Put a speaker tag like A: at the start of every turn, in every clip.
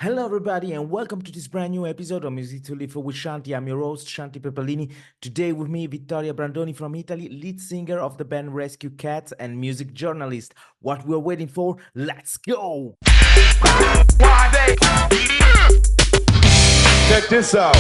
A: Hello, everybody, and welcome to this brand new episode of Music to Live for with Shanti. I'm your host, Shanti Pepalini. Today, with me, Vittoria Brandoni from Italy, lead singer of the band Rescue Cat and music journalist. What we're waiting for, let's go!
B: Why they check this out?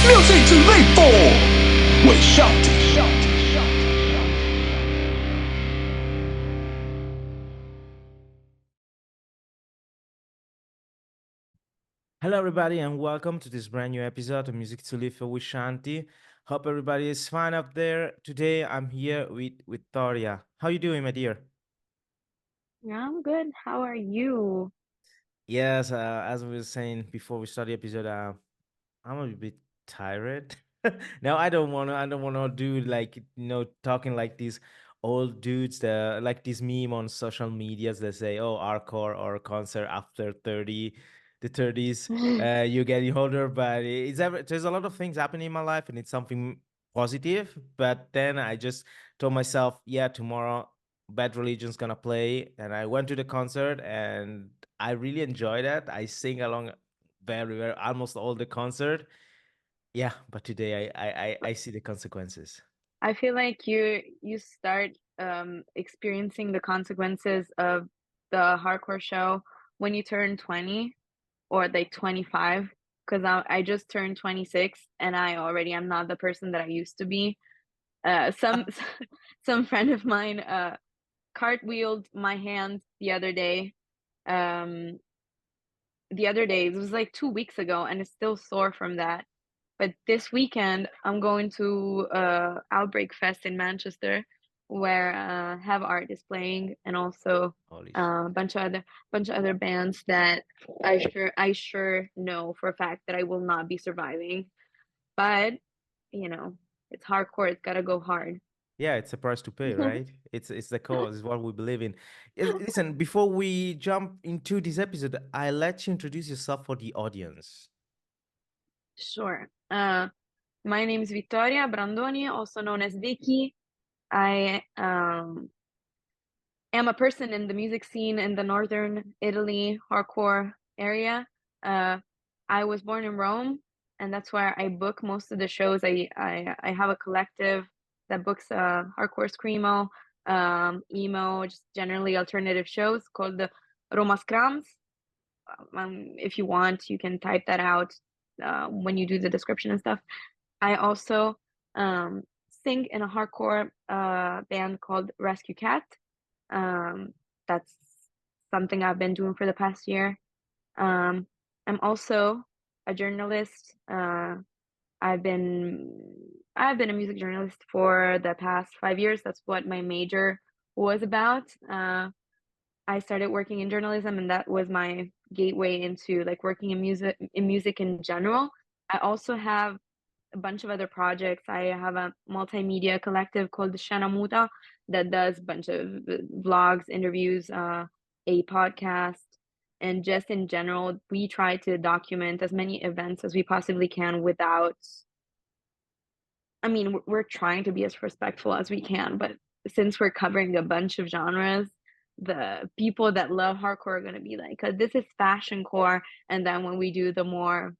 B: Music to live for with Shanti.
A: Hello, everybody, and welcome to this brand new episode of Music to Live for with Shanti. Hope everybody is fine up there. Today, I'm here with Vittoria. How you doing, my dear?
C: Yeah, I'm good. How are you?
A: Yes, as we were saying before we start the episode, I'm a bit tired. Now I don't wanna do like talking like these old dudes that like this meme on social medias that say, oh, hardcore or concert after 30, the 30s, you getting older, but there's a lot of things happening in my life and it's something positive. But then I just told myself, yeah, tomorrow Bad Religion's gonna play, and I went to the concert and I really enjoyed it. I sing along very almost all the concert. Yeah, but today I see the consequences.
C: I feel like you start experiencing the consequences of the hardcore show when you turn 20 or like 25, because I just turned 26 and I already am not the person that I used to be. Some some friend of mine cartwheeled my hand the other day. Um, it was like 2 weeks ago, and it's still sore from that. But this weekend, I'm going to Outbreak Fest in Manchester, where Have Art is playing, and also
A: Holy
C: a
A: shit.
C: bunch of other bands that I sure know for a fact that I will not be surviving. But you know, it's hardcore. It's gotta go hard.
A: Yeah, it's a price to pay, right? It's the cause, it's what we believe in. Listen, before we jump into this episode, I let you introduce yourself for the audience.
C: Sure. My name is Vittoria Brandoni, also known as Vicky. I am a person in the music scene in the northern Italy hardcore area. Uh, I was born in Rome, and that's where I book most of the shows. I have a collective that books hardcore screamo, emo, just generally alternative shows called the Roma Scrams. If you want, you can type that out when you do the description and stuff. I also um, sing in a hardcore band called Rescue Cat. Um, that's something I've been doing for the past year. Um, I'm also a journalist. I've been I've been a music journalist for the past 5 years. That's what my major was about. I started working in journalism, and that was my gateway into like working in music in general. I also have a bunch of other projects. I have a multimedia collective called Shana Muta that does a bunch of vlogs, interviews, a podcast, and just in general, we try to document as many events as we possibly can without. I mean, we're trying to be as respectful as we can, but since we're covering a bunch of genres, the people that love hardcore are going to be like, this is fashion core. And then when we do the more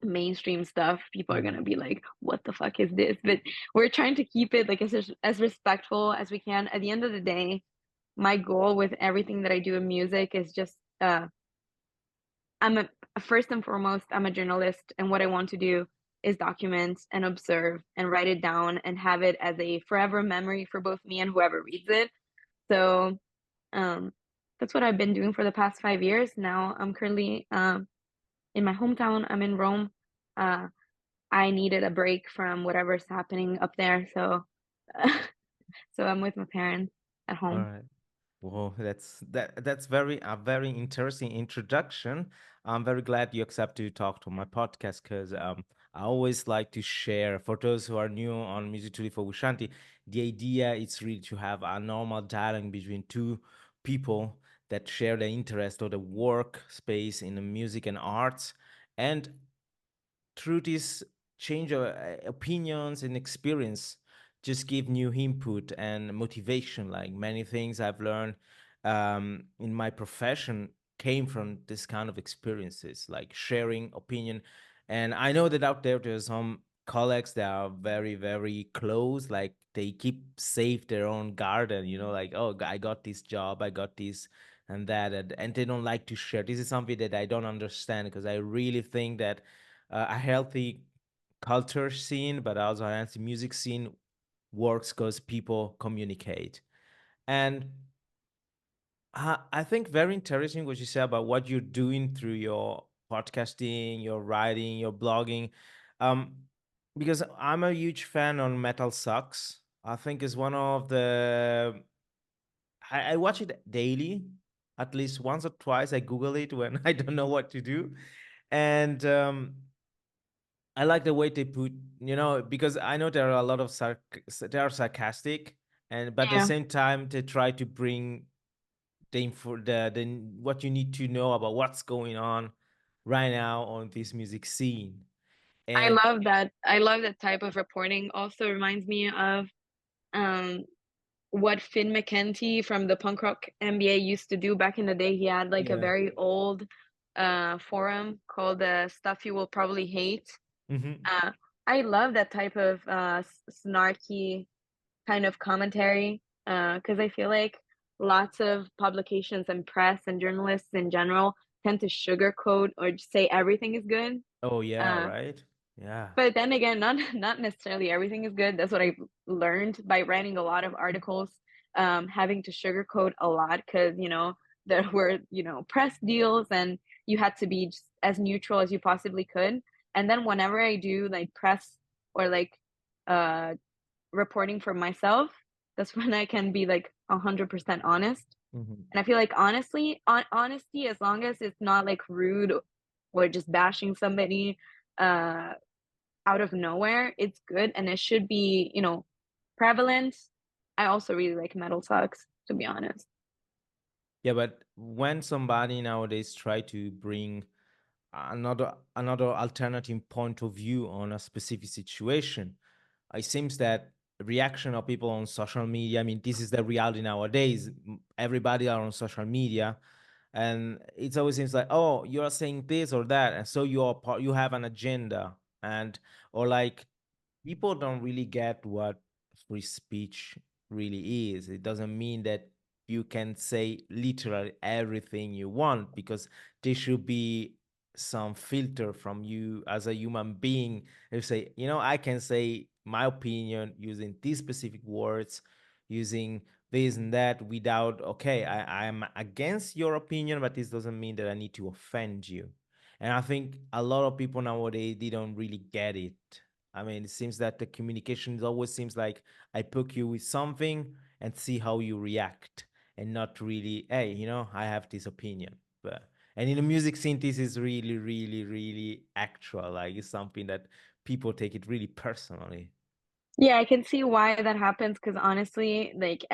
C: mainstream stuff, people are gonna be like, what the fuck is this? But we're trying to keep it like as respectful as we can. At the end of the day, my goal with everything that I do in music is just I'm a first and foremost, I'm a journalist, and what I want to do is document and observe and write it down and have it as a forever memory for both me and whoever reads it. So um that's what I've been doing for the past 5 years. Now I'm currently in my hometown. I'm in Rome. uh I needed a break from whatever's happening up there, so so I'm with my parents at
A: All
C: home.
A: right. Well, that's very interesting introduction. I'm very glad you accepted to talk to my podcast because I always like to share for those who are new on Music to Live for Shanti. The idea is really to have a normal dialogue between two people that share the interest or the work space in the music and arts. And through this change of opinions and experience, just give new input and motivation. Like many things I've learned in my profession came from this kind of experiences, like sharing opinion. And I know that out there's some colleagues that are very, very close, like they keep safe their own garden, like, oh, I got this job, I got this and that, and they don't like to share. This is something that I don't understand, because I really think that a healthy culture scene, but also a healthy music scene works because people communicate. And I think very interesting what you said about what you're doing through your podcasting, your writing, your blogging. Um, because I'm a huge fan on Metal Sucks. I think it's one of the I watch it daily, at least once or twice. I Google it when I don't know what to do. And I like the way they put, because I know there are a lot of they are sarcastic, and but at the
C: Yeah,
A: same time they try to bring the what you need to know about what's going on right now on this music scene.
C: I
A: And
C: love that. I love that type of reporting. Also reminds me of um what Finn McKenty from the Punk Rock NBA used to do back in the day. He had like a
A: yeah.
C: very old forum called Stuff You Will Probably Hate.
A: Hmm.
C: Uh, I love that type of snarky kind of commentary because I feel like lots of publications and press and journalists in general tend to sugarcoat or just say everything is good.
A: Oh yeah,
C: Uh,
A: right. Yeah.
C: but then again, not necessarily everything is good. That's what I learned by writing a lot of articles, having to sugarcoat a lot because there were press deals and you had to be just as neutral as you possibly could. And then whenever I do like press or like uh reporting for myself, that's when I can be like 100% honest.
A: Hmm.
C: And I feel like honesty, as long as it's not like rude or just bashing somebody, uh out of nowhere, it's good and it should be, prevalent. I also really like metal sucks, to be honest.
A: Yeah, but when somebody nowadays try to bring another alternative point of view on a specific situation, it seems that reaction of people on social media, I mean, this is the reality nowadays. Everybody are on social media, and it always seems like, oh, you're saying this or that, and so you have an agenda, and or like people don't really get what free speech really is. It doesn't mean that you can say literally everything you want, because there should be some filter from you as a human being. If say, I can say my opinion using these specific words, using this and that, without, okay, I'm against your opinion, but this doesn't mean that I need to offend you. And I think a lot of people nowadays, they don't really get it. I mean, it seems that the communication always seems like I poke you with something and see how you react, and not really, hey, I have this opinion. But and in the music scene, this is really, really, really actual. Like it's something that people take it really personally.
C: Yeah, I can see why that happens because honestly, like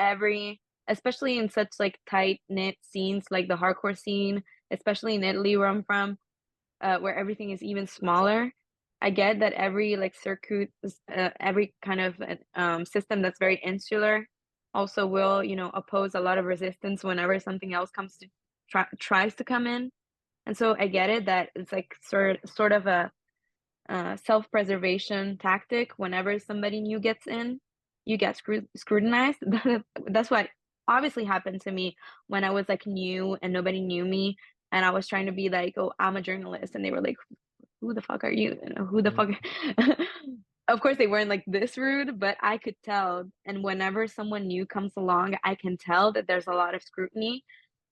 C: especially in such like tight knit scenes like the hardcore scene, especially in Italy where I'm from, where everything is even smaller. I get that every like circuit, every kind of system that's very insular also will, oppose a lot of resistance whenever something else comes to tries to come in. And so I get it that it's like sort of a self-preservation tactic. Whenever somebody new gets in, you get scrutinized. That's what obviously happened to me when I was like new and nobody knew me, and I was trying to be like, oh, I'm a journalist, and they were like, who the fuck are you? Who the fuck? Of course, they weren't like this rude, but I could tell. And whenever someone new comes along, I can tell that there's a lot of scrutiny.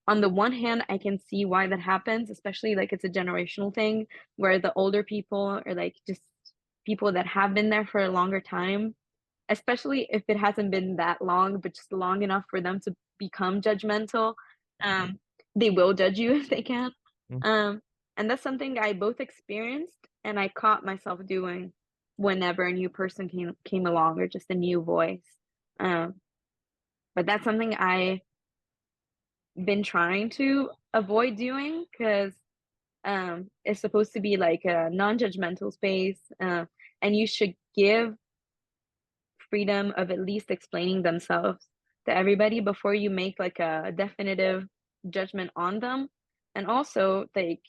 C: On the one hand, I can see why that happens, especially like it's a generational thing where the older people or like just people that have been there for a longer time, especially if it hasn't been that long, but just long enough for them to become judgmental, um, they will judge you if they can.
A: Mhm.
C: Um, and that's something I both experienced and I caught myself doing whenever a new person came along or just a new voice. Um, but that's something I been trying to avoid doing because is supposed to be like a non-judgmental space, and you should give freedom of at least explaining themselves to everybody before you make like a definitive judgment on them. And also, like,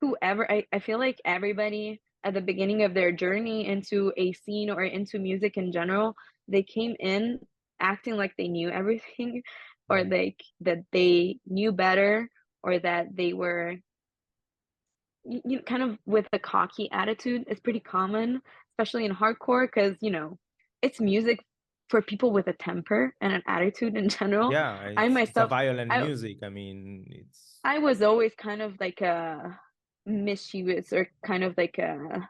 C: whoever, I feel like everybody at the beginning of their journey into a scene or into music in general, they came in acting like they knew everything, or
A: Mm.
C: like that they knew better, or that they were kind of with a cocky attitude. Is pretty common, especially in hardcore, because it's music for people with a temper and an attitude in general.
A: Yeah,
C: I
A: it's a
C: myself,
A: violent
C: I
A: music. I mean, it's
C: I was always kind of like a mischievous, or kind of like a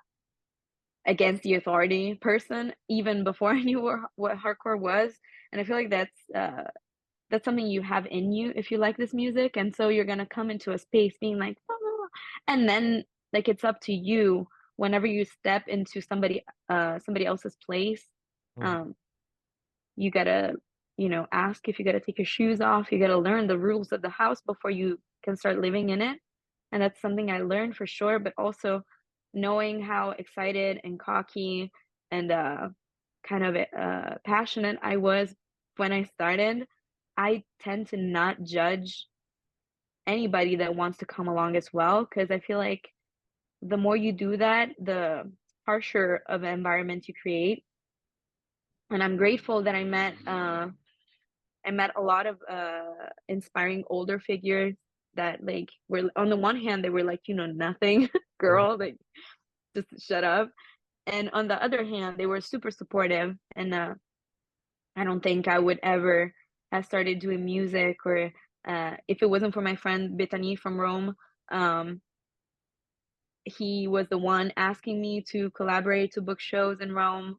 C: against the authority person, even before I knew what hardcore was. And I feel like that's something you have in you if you like this music, and so you're gonna come into a space being like, "Ah," and then like it's up to you whenever you step into somebody else's place.
A: mm,
C: um you gotta ask if you gotta take your shoes off. You gotta learn the rules of the house before you can start living in it. And that's something I learned for sure, but also knowing how excited and cocky and kind of passionate I was when I started, I tend to not judge anybody that wants to come along as well, because I feel like the more you do that, the harsher of an environment you create. And I'm grateful that I met a lot of inspiring older figures that like were, on the one hand, they were like, nothing,
A: mhm.
C: girl, like just shut up. And on the other hand, they were super supportive. And I don't think I would ever have started doing music, or if it wasn't for my friend Betani from Rome. um, he was the one asking me to collaborate, to book shows in Rome.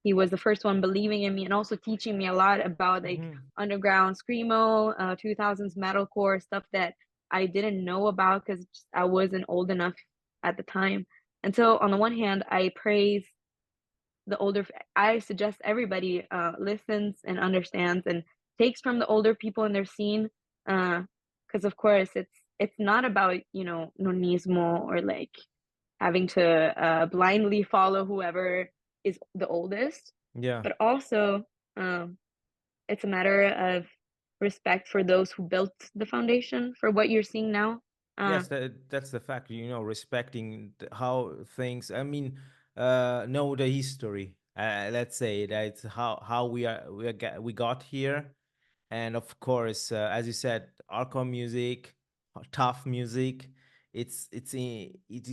C: He was the first one believing in me and also teaching me a lot about like
A: Mhm.
C: underground screamo, 2000s metalcore stuff that I didn't know about because I wasn't old enough at the time. And so on the one hand, I praise the older. I suggest everybody listens and understands and takes from the older people in their scene, because of course it's not about nonismo, or like having to blindly follow whoever is the oldest,
A: Yeah.
C: but also um, it's a matter of respect for those who built the foundation for what you're seeing now. uh,
A: Yes, that's the fact, respecting how things, I mean, know the history. Let's say that's how we got here. And of course, as you said, hardcore music, tough music, it's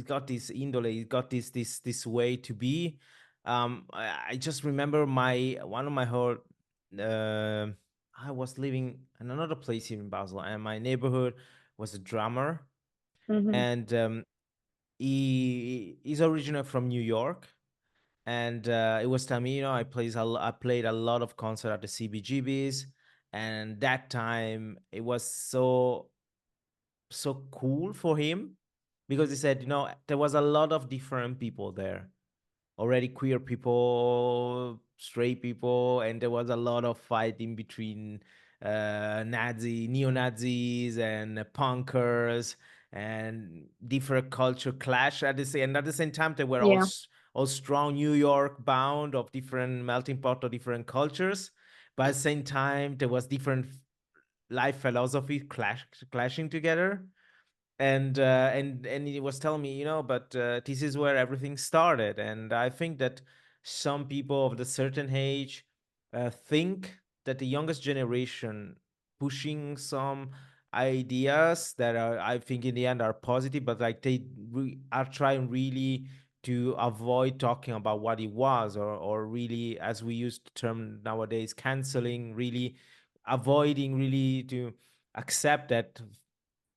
A: got this indole, it got this way to be. I just remember my one of my whole uh, I was living in another place here in Basel, and my neighborhood was a drummer,
C: mhm,
A: and he's originally from New York, and it was time, I played a lot of concert at the CBGBs, and that time it was so cool for him because he said, there was a lot of different people there, already queer people, straight people, and there was a lot of fighting between neo Nazis and punkers, and different culture clash and at the same time they were
C: yeah,
A: all strong New York bound of different melting pot of different cultures, but at the same time there was different life philosophy clashing together, and he was telling me, but this is where everything started, and I think that some people of the certain age think that the youngest generation pushing some ideas that are, I think, in the end are positive, but like they are trying really to avoid talking about what it was, or really, as we use the term nowadays, canceling, really avoiding really to accept that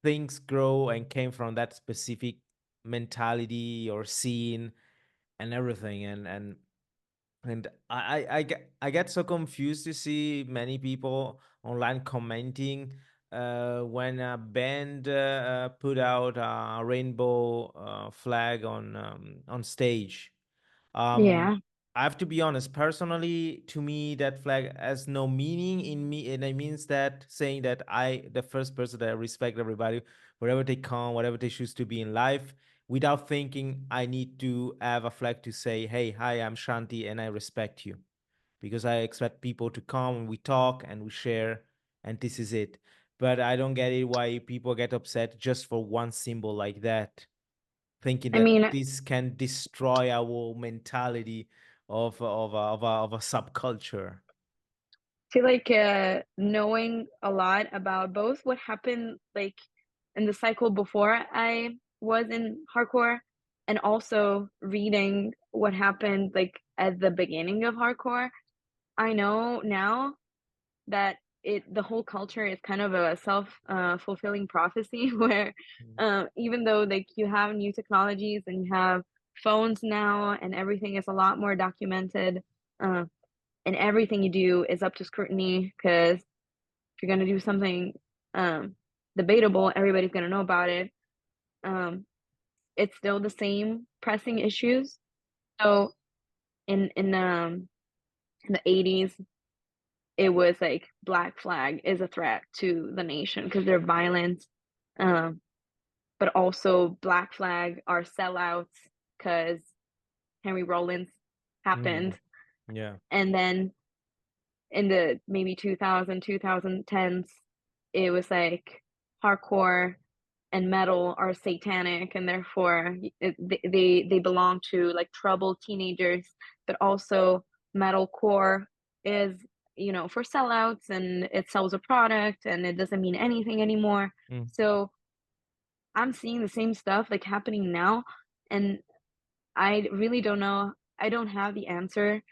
A: things grow and came from that specific mentality or scene and everything, and I get so confused to see many people online commenting when a band put out a rainbow flag on stage. um
C: yeah,
A: I have to be honest, personally, to me, that flag has no meaning in me. And it means that saying that the first person that I respect everybody, wherever they come, whatever they choose to be in life, without thinking, I need to have a flag to say, hey, hi, I'm Shanti and I respect you. Because I expect people to come and we talk and we share, and this is it. But I don't get it why people get upset just for one symbol like that, thinking
C: I
A: that
C: mean,
A: this can destroy our mentality of a subculture.
C: feel like knowing a lot about both what happened like in the cycle before I was in hardcore, and also reading what happened like at the beginning of hardcore. I know now that the whole culture is kind of a self fulfilling prophecy where
A: Mm.
C: even though like you have new technologies and you have phones now and everything is a lot more documented, uh, and everything you do is up to scrutiny, because if you're going to do something um, debatable, everybody's going to know about it. Um, it's still the same pressing issues. So in the 80s, it was like Black Flag is a threat to the nation because they're violent. Um, but also Black Flag are sellouts because Henry Rollins
A: Mm.
C: happened.
A: Yeah.
C: And then in the maybe 2010s, it was like hardcore and metal are satanic, and therefore they belong to like troubled teenagers. But also metalcore is, you know, for sellouts, and it sells a product and it doesn't mean anything anymore.
A: Mm.
C: So I'm seeing the same stuff like happening now, and I really don't know. I don't have the answer,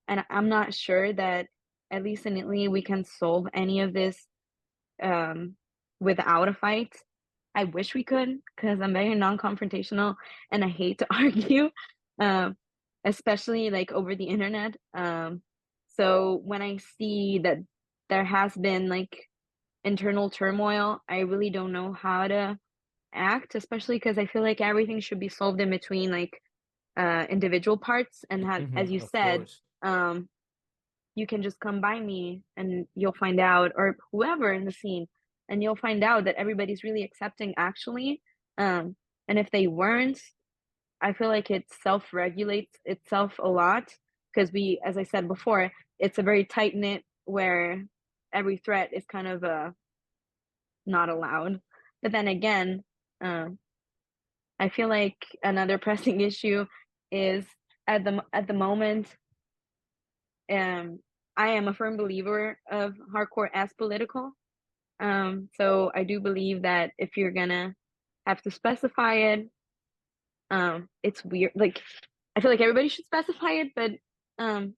C: and I'm not sure that at least in Italy we can solve any of this um, without a fight. I wish we could, because I'm very non-confrontational and I hate to argue, um, especially like over the internet. So when I see that there has been like internal turmoil, I really don't know how to act, especially because I feel like everything should be solved in between like individual parts. And as you
A: Of
C: said,
A: course.
C: um, you can just come by me and you'll find out, or whoever in the scene, and you'll find out that everybody's really accepting actually. um and if they weren't, I feel like it self-regulates itself a lot, because we, as I said before, it's a very tight knit where every threat is kind of not allowed. But then again, um I feel like another pressing issue is at the moment, um I am a firm believer of hardcore as political. So I do believe that if you're gonna have to specify it, it's weird. Like, I feel like everybody should specify it, but um,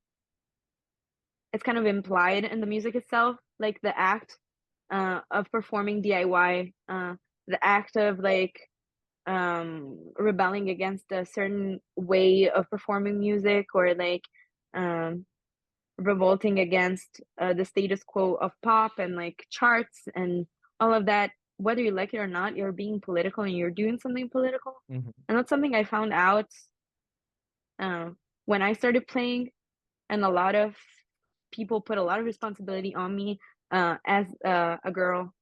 C: it's kind of implied in the music itself, like the act of performing DIY, the act of like rebelling against a certain way of performing music, or like um revolting against the status quo of pop and like charts and all of that. Whether you like it or not, you're being political and you're doing something political.
A: Mhm.
C: And that's something I found out uh, when I started playing, and a lot of people put a lot of responsibility on me as a girl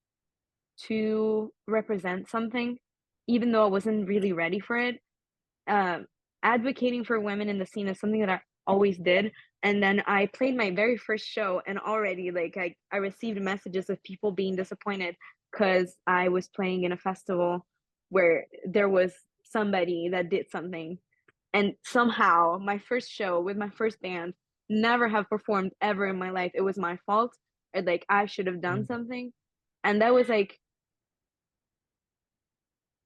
C: to represent something, even though I wasn't really ready for it. um, Advocating for women in the scene is something that I always did. And then I played my very first show, and already like I received messages of people being disappointed because I was playing in a festival where there was somebody that did something. And somehow my first show with my first band, never have performed ever in my life. It was my fault, or like I should have done
A: Mm.
C: something. And that was like,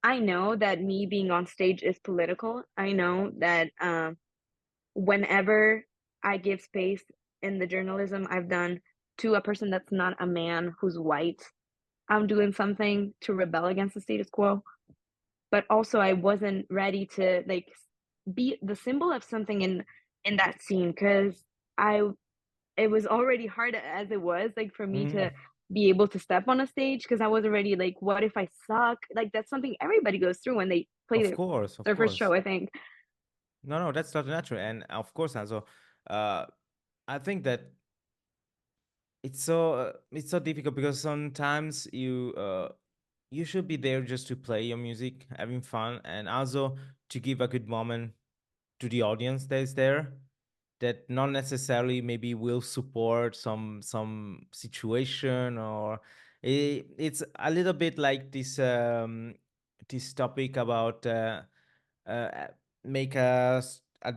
C: I know that me being on stage is political. I know that whenever I give space in the journalism I've done to a person that's not a man who's white, I'm doing something to rebel against the status quo. But also, I wasn't ready to like be the symbol of something in that scene, because I it was already hard as it was like for me
A: Mm.
C: to be able to step on a stage, because I was already like, what if I suck? Like that's something everybody goes through when they play
A: Of course, of
C: their first show,
A: course.
C: I think.
A: No, no, that's not natural. And of course, also, uh, I think that it's so difficult because sometimes you should be there just to play your music, having fun, and also to give a good moment to the audience that is there, that not necessarily maybe will support some situation, or it's a little bit like this topic about uh, make a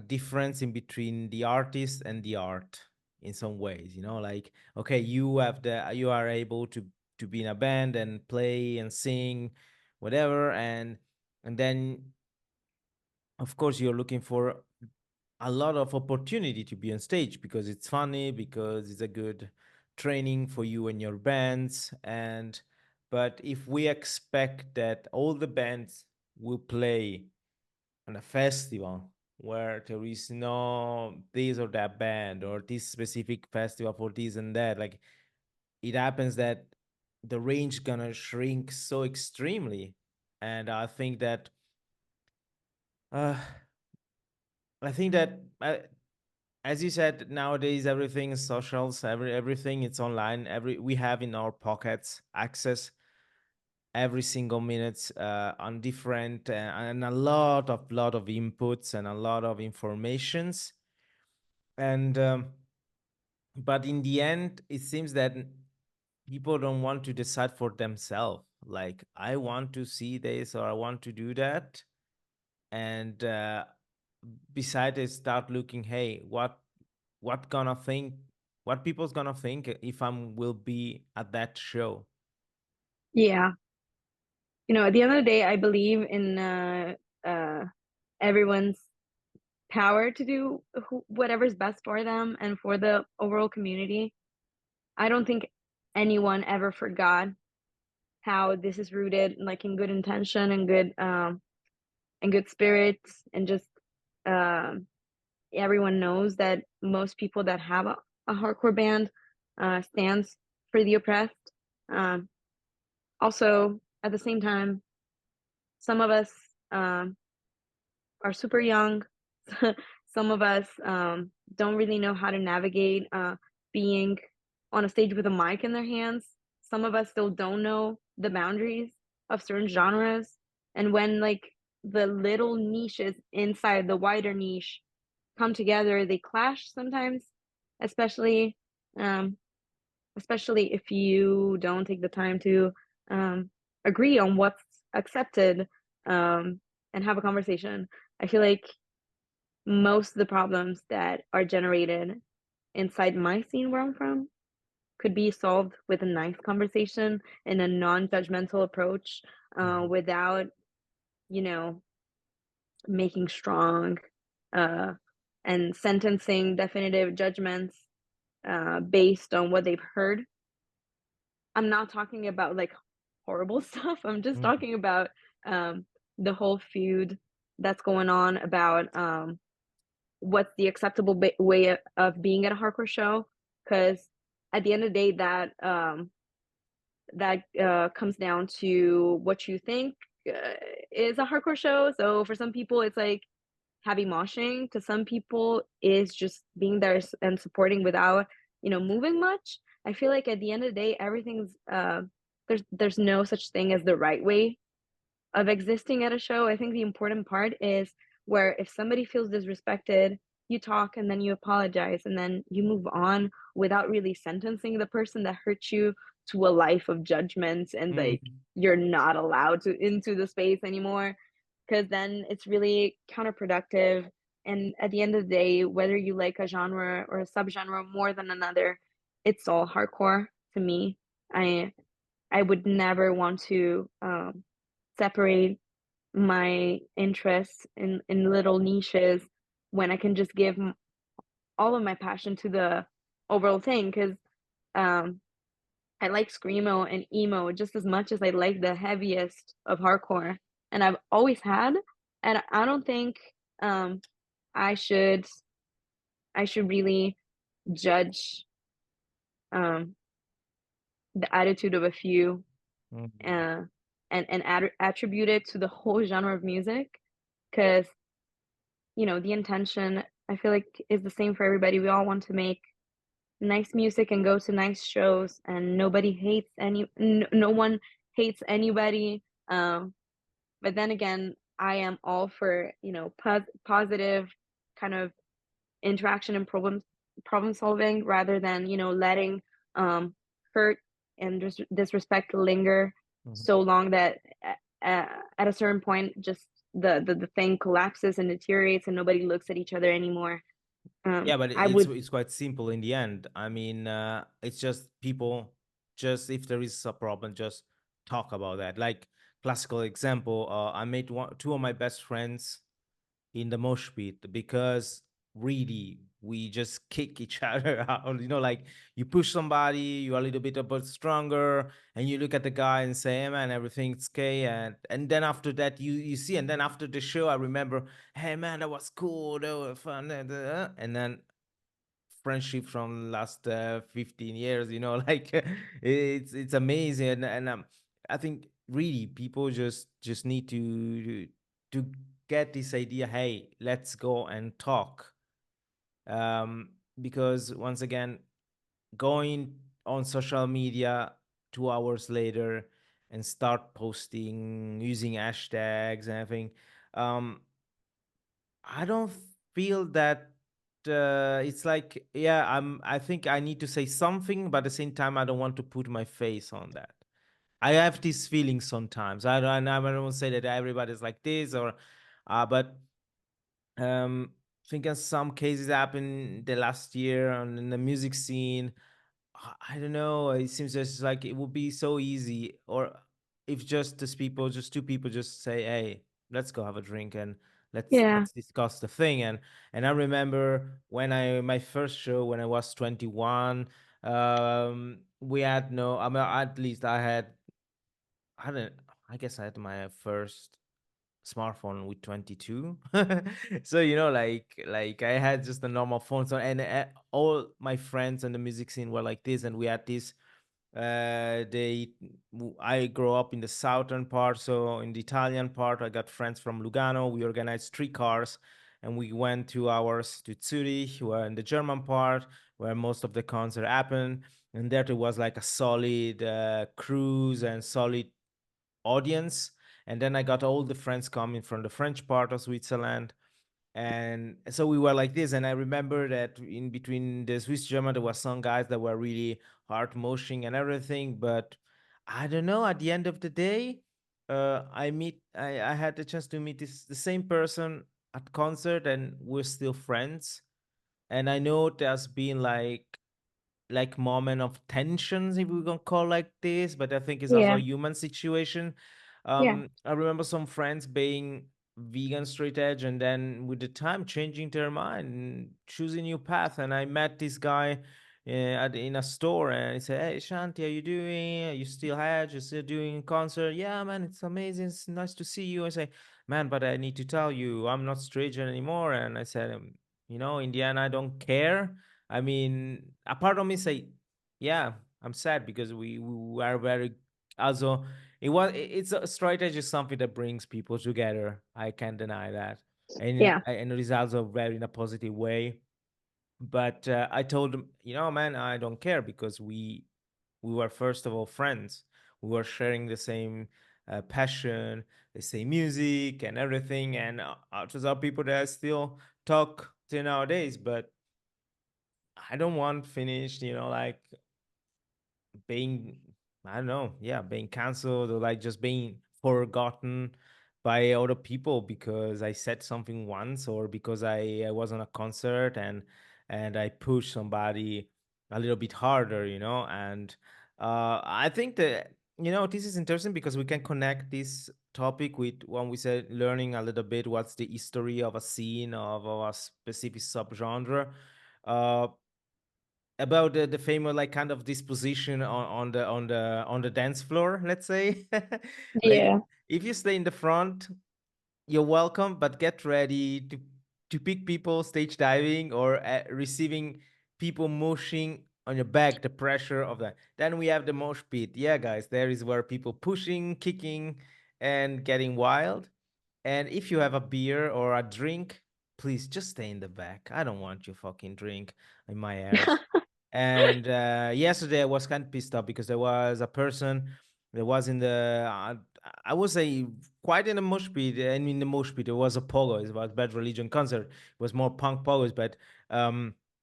A: difference in between the artist and the art in some ways, you know, like, okay, you are able to be in a band and play and sing whatever, and then of course you're looking for a lot of opportunity to be on stage because it's funny, because it's a good training for you and your bands. And but if we expect that all the bands will play on a festival where there is no this or that band or this specific festival for this and that, like, it happens that the range gonna shrink so extremely. And uh I think that as you said, nowadays everything is socials, everything it's online. We have in our pockets access every single minute on different and a lot of inputs and a lot of informations. And but in the end, it seems that people don't want to decide for themselves. Like, I want to see this or I want to do that, and beside it, start looking, hey, what gonna think, what people's gonna think if I'm will be at that show.
C: Yeah. At the end of the day, I believe in everyone's power to do whatever's best for them and for the overall community. I don't think anyone ever forgot how this is rooted like in good intention and good spirits, and just um everyone knows that most people that have a hardcore band stands for the oppressed. Um, Also, at the same time, some of us um, are super young. Some of us don't really know how to navigate being on a stage with a mic in their hands. Some of us still don't know the boundaries of certain genres. And when like the little niches inside the wider niche come together, they clash sometimes, especially um, especially if you don't take the time to um, agree on what's accepted um, and have a conversation. I feel like most of the problems that are generated inside my scene where I'm from could be solved with a nice conversation and a non-judgmental approach
A: Mhm.
C: without, you know, making strong uh, and sentencing definitive judgments based on what they've heard. I'm not talking about like horrible stuff. I'm just
A: Mhm.
C: talking about um, the whole feud that's going on about what's the acceptable way of being at a hardcore show. Because at the end of the day, that comes down to what you think uh, is a hardcore show. So for some people, it's like heavy moshing. To some people, is just being there and supporting without moving much. I feel like at the end of the day, everything's there's no such thing as the right way of existing at a show. I think the important part is where if somebody feels disrespected, you talk and then you apologize and then you move on without really sentencing the person that hurt you to a life of judgments and like
A: Mhm.
C: you're not allowed to into the space anymore, because then it's really counterproductive. And at the end of the day, whether you like a genre or a subgenre more than another, it's all hardcore to me. I would never want to separate my interests in little niches when I can just give all of my passion to the overall thing. Because um, I like screamo and emo just as much as I like the heaviest of hardcore, and I've always had. And I don't think um, I should I should really judge um, the attitude of a few
A: Mhm.
C: uh, and attribute it to the whole genre of music, because the intention I feel like is the same for everybody. We all want to make nice music and go to nice shows, and nobody hates no one hates anybody. But then again, I am all for, positive kind of interaction and problem solving, rather than, letting hurt and disrespect linger
A: Mhm.
C: so long that at a certain point, just the thing collapses and deteriorates and nobody looks at each other anymore.
A: Yeah, but
C: I would.
A: it's quite simple in the end. I mean, it's just people, just if there is a problem, just talk about that. Like classical example, I made two of my best friends in the mosh pit because really we just kick each other out. You know, like you push somebody, you're a little bit a bit stronger, and you look at the guy and say, "Hey man, everything's okay." And then after that, you see, and then after the show, I remember, "Hey man, that was cool, that was fun," and then friendship from last 15 years. You know, like it's amazing, and I think really people just need to get this idea, hey, let's go and talk, because once again, going on social media 2 hours later and start posting using hashtags and everything, um I don't feel that it's like, yeah, I think I need to say something, but at the same time I don't want to put my face on that. I have these feelings sometimes. I don't say that everybody's like this, or but I think in some cases happened the last year on in the music scene. I don't know. It seems just like it would be so easy, or if just two people, just say, "Hey, let's go have a drink and
C: Yeah,
A: let's discuss the thing." And I remember when I my first show when I was 21, we had no. I mean, at least I had. I don't. I guess I had my first smartphone with 22. So like I had just a normal phone. So and all my friends in the music scene were like this, and we had this I grew up in the southern part, so in the Italian part I got friends from Lugano. We organized streetcars and we went 2 hours to Zurich, where in the German part where most of the concert happened. And there it was like a solid cruise and solid audience. And then I got all the friends coming from the French part of Switzerland. And so we were like this. And I remember that in between the Swiss German, there were some guys that were really hard moshing and everything. But I don't know, at the end of the day, I had the chance to meet the same person at concert, and we're still friends. And I know there's been like moment of tensions, if we're gonna call like this, but I think it's also a
C: yeah,
A: human situation.
C: yeah,
A: I remember some friends being vegan straight edge, and then with the time changing their mind and choosing new path. And I met this guy in a store, and he said, "Hey Shanti, how you doing? Are you still edge? You still doing concert? Yeah, man, it's amazing. It's nice to see you." I say, "Man, but I need to tell you, I'm not straight edge anymore." And I said, in the end, I don't care. I mean, a part of me say, yeah, I'm sad because we are very also it's a strategy is something that brings people together. I can't deny that,
C: yeah,
A: and it is also very in a positive way. But I told him, man, I don't care because we were first of all friends. We were sharing the same passion, the same music, and everything. And those are people that I still talk to nowadays. But I don't want finished, like being, I don't know, yeah, being canceled or like just being forgotten by other people because I said something once, or because I was on a concert and I pushed somebody a little bit harder, and I think that this is interesting because we can connect this topic with when we said learning a little bit what's the history of a scene of a specific subgenre. Uh, about the famous like kind of disposition on the dance floor, let's say. Like
C: yeah,
A: if you stay in the front, you're welcome, but get ready to pick people stage diving or receiving people moshing on your back, the pressure of that. Then we have the mosh pit. Yeah, guys, there is where people pushing, kicking, and getting wild. And if you have a beer or a drink, please just stay in the back. I don't want your fucking drink in my ears. And yesterday I was kind of pissed off because there was a person that was in the, I would say, quite in the mosh pit. And in the mosh pit, it was a pogo. It was Bad Religion concert. It was more punk pogos, but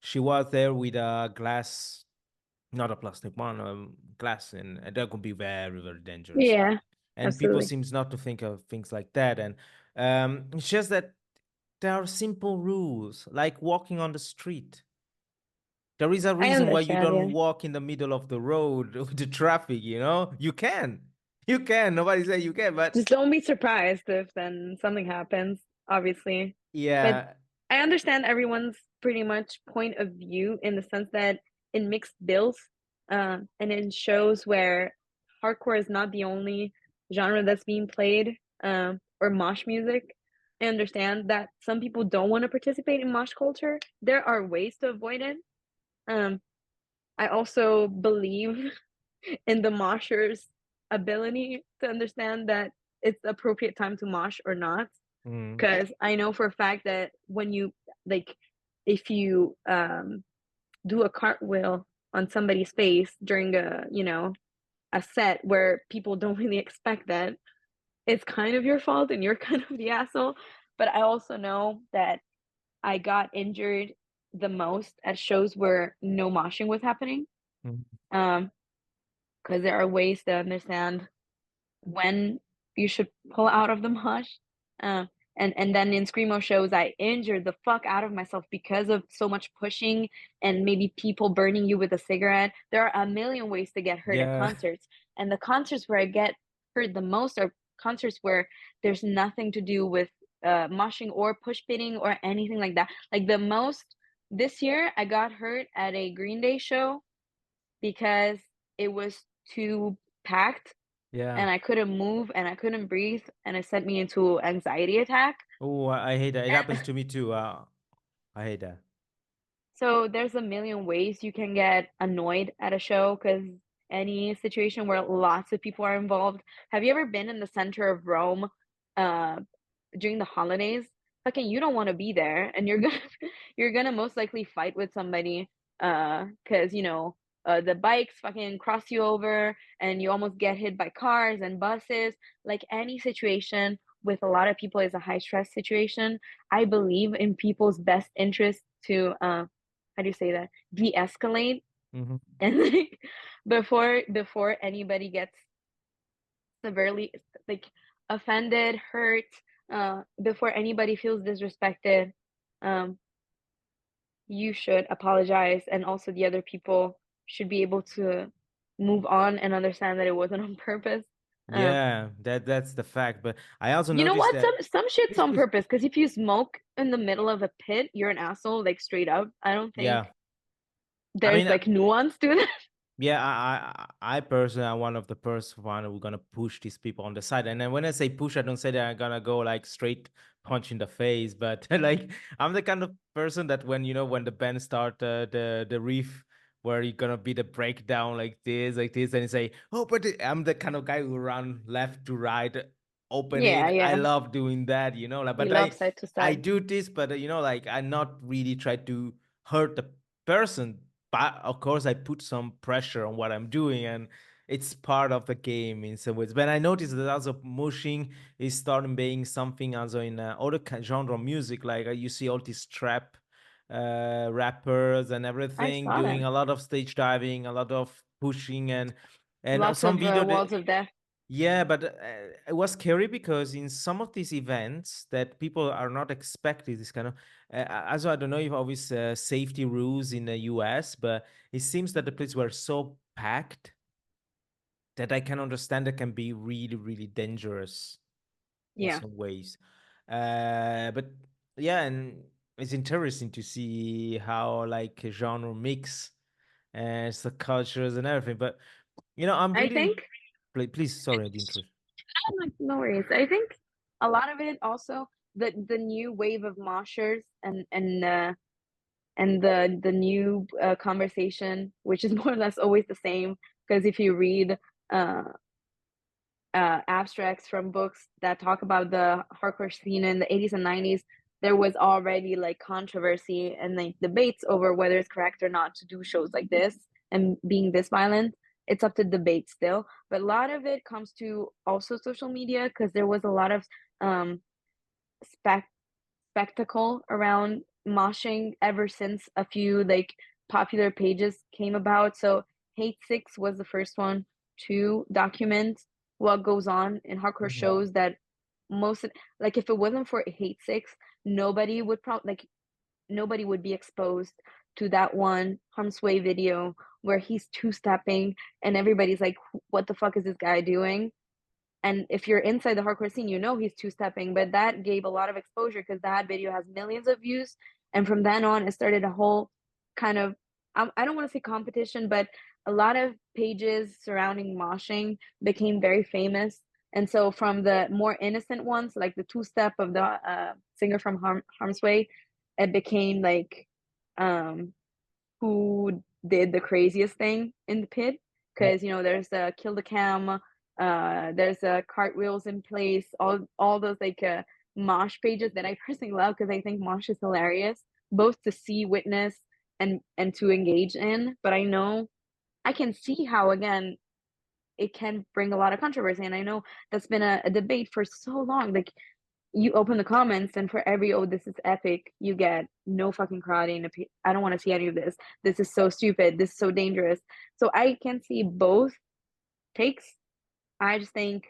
A: she was there with a glass, not a plastic one, glass, and that could be very, very dangerous.
C: Yeah,
A: And people
C: absolutely.
A: seems not to think of things like that. And it's just that there are simple rules, like walking on the street. There is a
C: I
A: reason why you
C: understand, yeah.
A: don't walk in the middle of the road with the traffic, you know? You can. You can. Nobody say you can, but
C: Just don't be surprised if then something happens, obviously. But
A: yeah.
C: I understand everyone's pretty much point of view in the sense that in mixed bills, and in shows where hardcore is not the only genre that's being played, or mosh music. I understand that some people don't want to participate in mosh culture. There are ways to avoid it. Um, I also believe in the mosher's ability to understand that it's the appropriate time to mosh or not.
A: Mm,
C: Because I know for a fact that when you like, if you do a cartwheel on somebody's face during a set where people don't really expect that, it's kind of your fault and you're kind of the asshole. But I also know that I got injured the most at shows where no moshing was happening.
A: mm.
C: Um, because there are ways to understand when you should pull out of the mosh. Uh, and then in screamo shows, I injured the fuck out of myself because of so much pushing and maybe people burning you with a cigarette. There are a million ways to get hurt at
A: Yeah.
C: concerts, and the concerts where I get hurt the most are concerts where there's nothing to do with moshing or push pitting or anything like that. Like the most this year, I got hurt at a Green Day show because it was too packed
A: Yeah.
C: and I couldn't move and I couldn't breathe and it sent me into anxiety attack.
A: Oh, I hate that. It
C: And
A: happens to me too. I hate that.
C: so there's a million ways you can get annoyed at a show because any situation where lots of people are involved. Have you ever been in the center of Rome uh during the holidays? Fucking you don't want to be there and you're gonna you're gonna most likely fight with somebody because the bikes fucking cross you over and you almost get hit by cars and buses. Like any situation with a lot of people is a high stress situation. I believe in people's best interest to how do you say that, de-escalate
A: Hmm.
C: and like before anybody gets severely like offended, hurt, before anybody feels disrespected. um you should apologize and also the other people should be able to move on and understand that it wasn't on purpose. um
A: Yeah, that's the fact. But I also
C: you know
A: noticed
C: what,
A: that.
C: some shit's
A: Please,
C: on
A: please.
C: purpose because if you smoke in the middle of a pit you're an asshole, like straight up. I don't think
A: Yeah. I
C: there's
A: mean,
C: like nuance to that.
A: yeah, I personally am one of the first one who gonna push these people on the side. And then when I say push, I don't say that I'm gonna go like straight punch in the face, but like I'm the kind of person that when when the band start the riff where you're gonna be the breakdown like this, and you say, oh, but I'm the kind of guy who run left to right,
C: Yeah,
A: opening. I
C: yeah.
A: love doing that, like.
C: You
A: But
C: love
A: I
C: side to
A: I
C: side.
A: do this, but like I not really try to hurt the person, but of course I put some pressure on what I'm doing, and it's part of the game in some ways. But I noticed that also mushing is starting being something also in other genre of music, like you see all these trap rappers and
C: I
A: everything
C: saw that.
A: doing a lot of stage diving, a lot of pushing, and
C: Lots
A: some
C: of
A: video
C: walls of death.
A: yeah, but it was scary because in some of these events that people are not expecting this kind of. Also, I don't know if always safety rules in the US, but it seems that the places were so packed that I can understand that can be really, really dangerous in
C: Yeah.
A: some ways. But yeah, and it's interesting to see how like a genre mix and the cultures and everything. But I'm
C: I
A: really.
C: think
A: Please, sorry, I didn't.
C: no worries. I think a lot of it also the new wave of moshers and the new conversation, which is more or less always the same. Because if you read uh, abstracts from books that talk about the hardcore scene in the 80s and 90s, there was already like controversy and like debates over whether it's correct or not to do shows like this and being this violent. It's up to debate still, but a lot of it comes to also social media because there was a lot of um spec spectacle around moshing ever since a few like popular pages came about. So Hate Six was the first one to document what goes on in hardcore
A: Mhm.
C: shows that most like if it wasn't for Hate Six, nobody would probably like nobody would be exposed to that one Harm's Way video where he's two-stepping and everybody's like, what the fuck is this guy doing? And if you're inside the hardcore scene, you know he's two-stepping, but that gave a lot of exposure because that video has millions of views. And from then on, it started a whole kind of, I don't want to say competition, but a lot of pages surrounding moshing became very famous. And so from the more innocent ones, like the two-step of the singer from Harm's Way, it became like um, who did the craziest thing in the pit
A: Yeah.
C: because there's the kill the cam, there's cartwheels in place, all those like mosh pages that I personally love because I think mosh is hilarious both to see, witness, and to engage in. But I know I can see how again it can bring a lot of controversy, and I know that's been a debate for so long. Like you open the comments and for every "oh this is epic" you get "no fucking karate and I don't want to see any of this is so stupid, this is so dangerous." So I can see both takes. I just think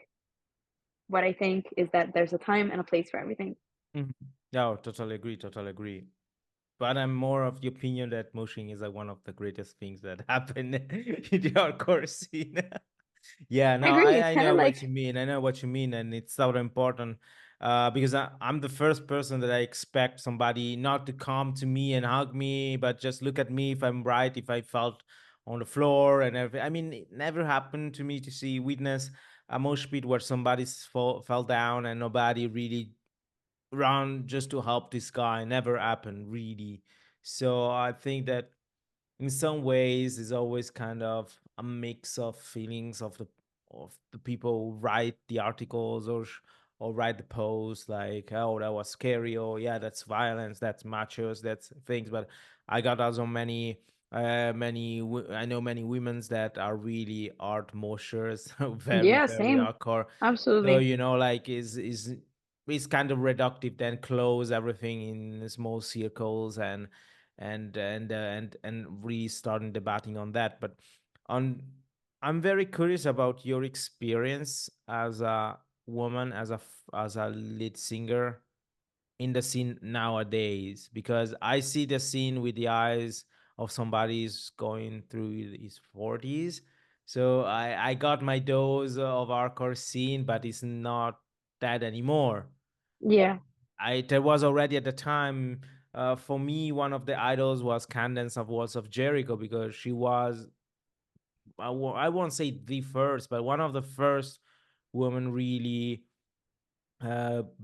C: what I think is that there's a time and a place for everything.
A: Mhm. No, totally agree. Totally agree. But I'm more of the opinion that moshing is like one of the greatest things that happen in the hardcore scene. Yeah,
C: I
A: no,
C: agree, it's
A: I
C: kind of
A: know what
C: like,
A: you mean. I know what you mean, and it's so important because I'm the first person that I expect somebody not to come to me and hug me, but just look at me if I'm right, if I felt on the floor and everything. I mean, it never happened to me to see witness a mosh pit where somebody fell down and nobody really run just to help this guy. Never happened really. So I think that in some ways is always kind of a mix of feelings of the people who write the articles or write the posts like, oh, that was scary, or yeah, that's violence, that's machos, that's things. But I got also I know many women's that are really art moshers, very
C: yeah,
A: very
C: same,
A: hardcore. So
C: absolutely.
A: like is it's kind of reductive, then close everything in small circles and really starting debating on that. But on I'm very curious about your experience as a woman, as a lead singer in the scene nowadays, because I see the scene with the eyes of somebody who's going through his 40s. So I got my dose of hardcore scene, but it's not that anymore.
C: Yeah,
A: I There was already at the time, for me, one of the idols was Candace of Walls of Jericho, because she was, I won't say the first, but one of the first women really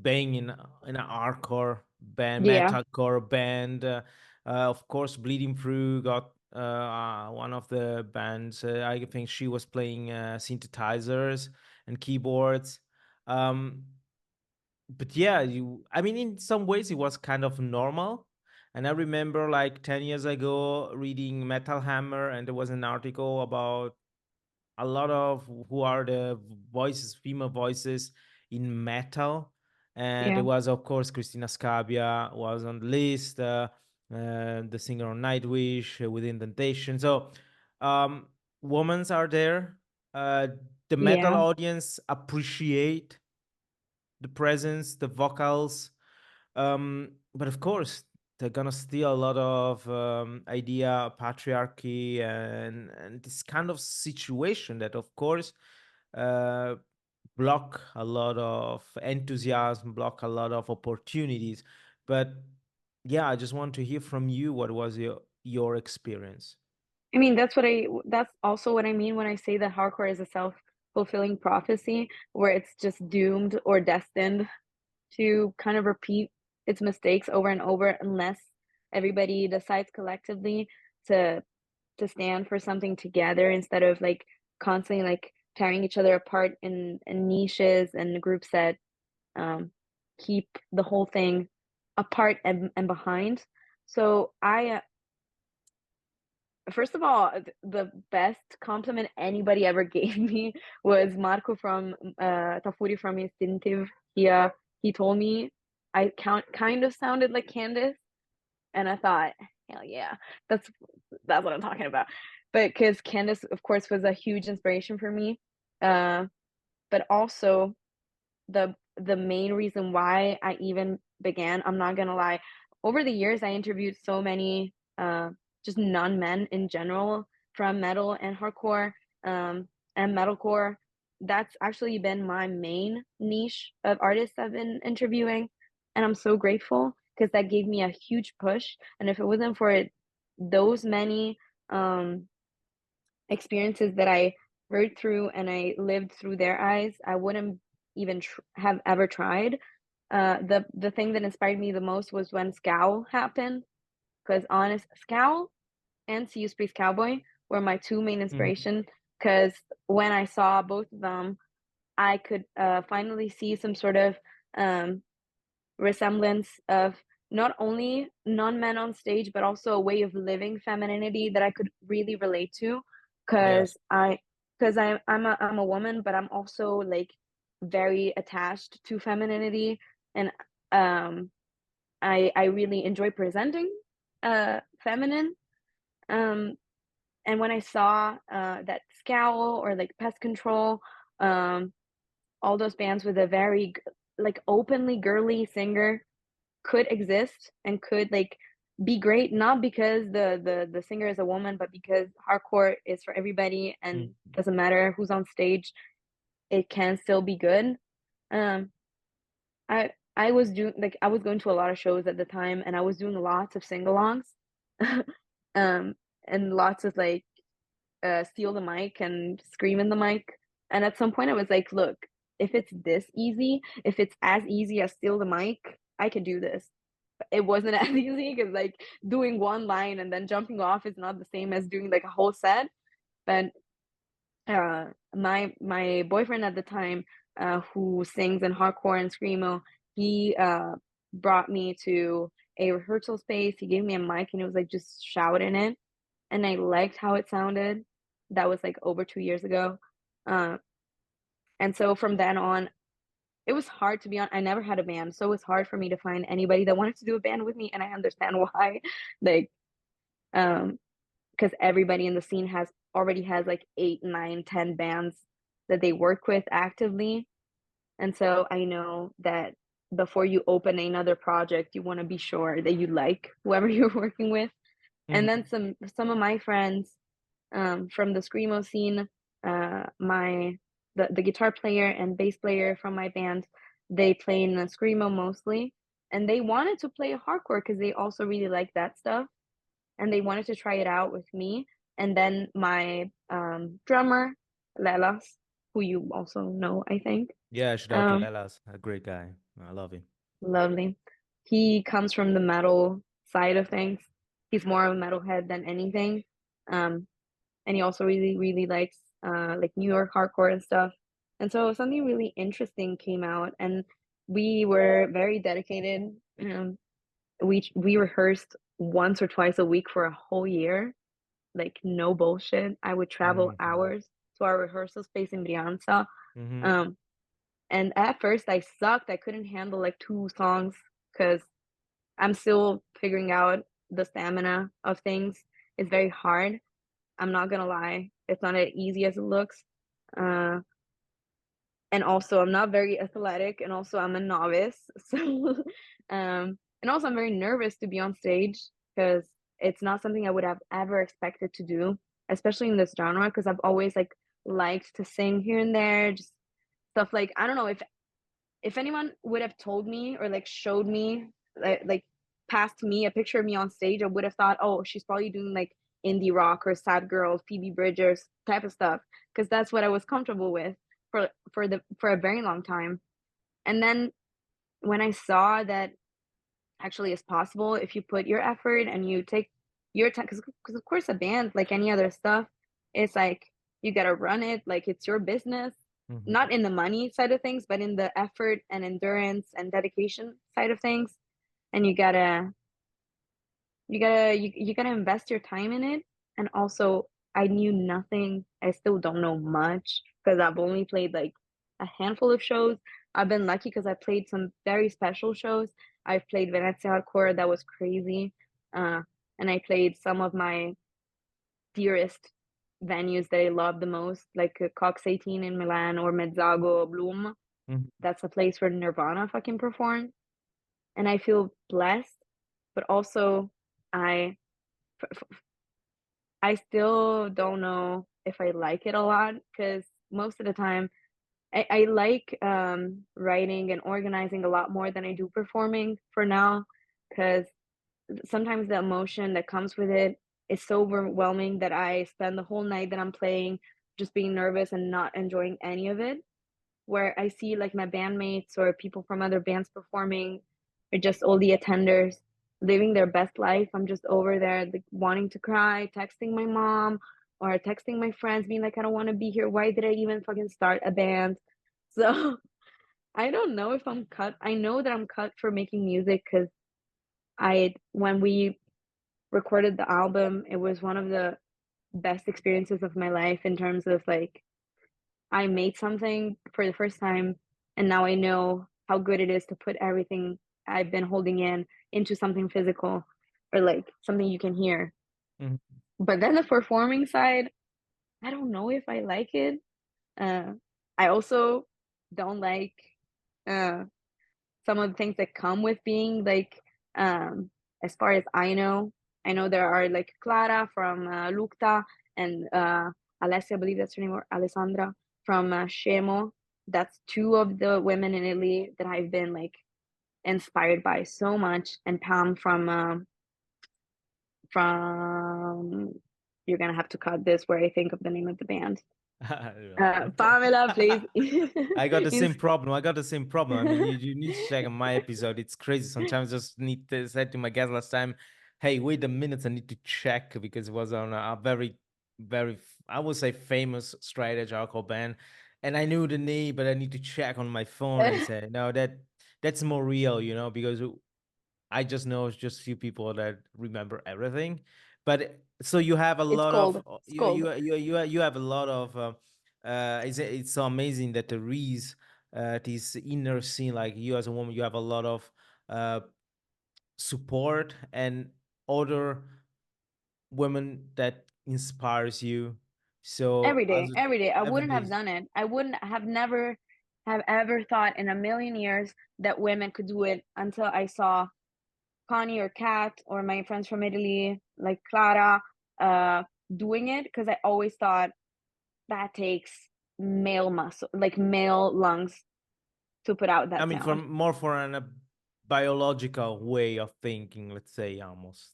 A: being in an hardcore band,
C: yeah,
A: metalcore band. Of course, Bleeding Through got one of the bands. I think she was playing synthesizers and keyboards. Um, but yeah, I mean, in some ways it was kind of normal. And I remember like 10 years ago reading Metal Hammer, and there was an article about a lot of who are the voices, female voices in metal. And there
C: yeah,
A: was, of course, Christina Scabia was on the list, the singer on Nightwish, with Indentation. So, um, women are there. Uh, the metal
C: yeah.
A: audience appreciate the presence, the vocals, but of course, they're gonna steal a lot of idea patriarchy and this kind of situation that, of course, uh, block a lot of enthusiasm, block a lot of opportunities. But yeah, I just want to hear from you. What was your experience?
C: I mean, that's also what I mean when I say that hardcore is a self-fulfilling prophecy, where it's just doomed or destined to kind of repeat its mistakes over and over unless everybody decides collectively to to stand for something together instead of like constantly like tearing each other apart in niches and groups that um keep the whole thing apart and behind. So I first of all, the best compliment anybody ever gave me was Marco from Tafuri from Instinctive. He told me I kind of sounded like Candace, and I thought, hell yeah, that's what I'm talking about. But because Candace, of course, was a huge inspiration for me, but also the main reason why I even began, I'm not gonna lie, over the years I interviewed so many just non-men in general from metal and hardcore and metalcore. That's actually been my main niche of artists I've been interviewing, and I'm so grateful because that gave me a huge push. And if it wasn't for those many experiences that I heard through and I lived through their eyes, I wouldn't even have ever tried. The thing that inspired me the most was when Scowl happened, because honest, Scowl and See You Space Cowboy were my two main inspiration. Because when I saw both of them, I could finally see some sort of resemblance of not only non-men on stage, but also a way of living femininity that I could really relate to.
A: Yes.
C: Because I'm a woman, but I'm also like very attached to femininity, and I really enjoy presenting feminine. Um, and when I saw that Scowl or like Pest Control, um, all those bands with a very like openly girly singer could exist and could like be great, not because the singer is a woman, but because hardcore is for everybody and doesn't matter who's on stage, it can still be good. um I was doing like I was going to a lot of shows at the time, and I was doing lots of sing-alongs um and lots of like steal the mic and scream in the mic. And at some point I was like, look, if it's this easy, if it's as easy as steal the mic, I can do this. It wasn't as easy because like doing one line and then jumping off is not the same as doing like a whole set. But my boyfriend at the time, who sings in hardcore and screamo, he brought me to a rehearsal space. He gave me a mic and it was like just shout in it, and I liked how it sounded. That was like over 2 years ago. Uh, and so from then on, it was hard to be on. I never had a band, so it was hard for me to find anybody that wanted to do a band with me, and I understand why. Like, because everybody in the scene already has like 8, 9, 10 bands that they work with actively, and so I know that before you open another project, you want to be sure that you like whoever you're working with. And then some of my friends from the screamo scene, my the guitar player and bass player from my band, they play in the screamo mostly, and they wanted to play hardcore because they also really like that stuff, and they wanted to try it out with me. And then my drummer, Lelas, who you also know, I think.
A: Yeah, shout out to
C: Um,
A: Lelas, a great guy. I love him.
C: Lovely. He comes from the metal side of things. He's more of a metalhead than anything. Um, and he also really, really likes like New York hardcore and stuff. And so something really interesting came out, and we were very dedicated. We rehearsed once or twice a week for a whole year, like no bullshit. I would travel
A: Amazing.
C: hours to our rehearsal space in Brianza.
A: Mm-hmm.
C: Um, and at first I sucked. I couldn't handle like 2 songs because I'm still figuring out the stamina of things. It's very hard. I'm not gonna lie. It's not as easy as it looks. Uh, and also I'm not very athletic, and also I'm a novice. So and also I'm very nervous to be on stage because it's not something I would have ever expected to do, especially in this genre, because I've always like liked to sing here and there, just stuff like, I don't know, if anyone would have told me or like showed me like passed me a picture of me on stage, I would have thought, oh, she's probably doing like indie rock or sad girl, Phoebe Bridgers type of stuff, because that's what I was comfortable with for a very long time. And then when I saw that actually it's possible if you put your effort and you take your time, because of course a band, like any other stuff, it's like you gotta run it like it's your business,
A: Mm-hmm.
C: not in the money side of things, but in the effort and endurance and dedication side of things. and you gotta invest your time in it. And also, I knew nothing. I still don't know much because I've only played like a handful of shows. I've been lucky because I played some very special shows. I've played Venezia Hardcore, that was crazy. Uh, and I played some of my dearest venues that I love the most, like Cox 18 in Milan or Mezzago Bloom.
A: Mhm.
C: That's a place where Nirvana fucking performed. And I feel blessed, but also I I still don't know if I like it a lot because most of the time I like writing and organizing a lot more than I do performing for now because sometimes the emotion that comes with it is so overwhelming that I spend the whole night that I'm playing just being nervous and not enjoying any of it. Where I see like my bandmates or people from other bands performing, or just all the attenders living their best life. I'm just over there like wanting to cry, texting my mom or texting my friends, being like, I don't want to be here. Why did I even fucking start a band? So I don't know if I'm cut. I know that I'm cut for making music because when we recorded the album, it was one of the best experiences of my life in terms of like I made something for the first time, and now I know how good it is to put everything I've been holding in into something physical or like something you can hear.
A: Mhm.
C: But then the performing side, I don't know if I like it. Uh, I also don't like uh, some of the things that come with being like, um, as far as I know there are like Clara from Lucta and Alessia, I believe that's her name, or Alessandra from Scemo. That's two of the women in Italy that I've been like inspired by so much. And Pam from you're gonna have to cut this where I think of the name of the band. Pamela, please.
A: I got the same problem. I got the same problem. I mean, you need to check on my episode. It's crazy. Sometimes I just need to say to my guest last time, hey, wait a minute, I need to check because it was on a very, very, I would say famous straight edge hardcore band. And I knew the name, but I need to check on my phone and say, no, that's more real, because I just know it's just few people that remember everything. But so you have a
C: It's
A: lot of
C: cold. It's cold.
A: you have a lot of it's so amazing that the Reese this inner scene, like you as a woman, you have a lot of uh support and other women that inspires you. So
C: Every day,
A: as
C: every day. I
A: every
C: wouldn't have
A: day.
C: done it. I wouldn't have never have ever thought in a million years that women could do it until I saw Connie or Kat or my friends from Italy, like Clara, uh, doing it. Because I always thought that takes male muscle, like male lungs, to put out
A: I
C: that
A: mean,
C: sound.
A: for a biological way of thinking, let's say almost.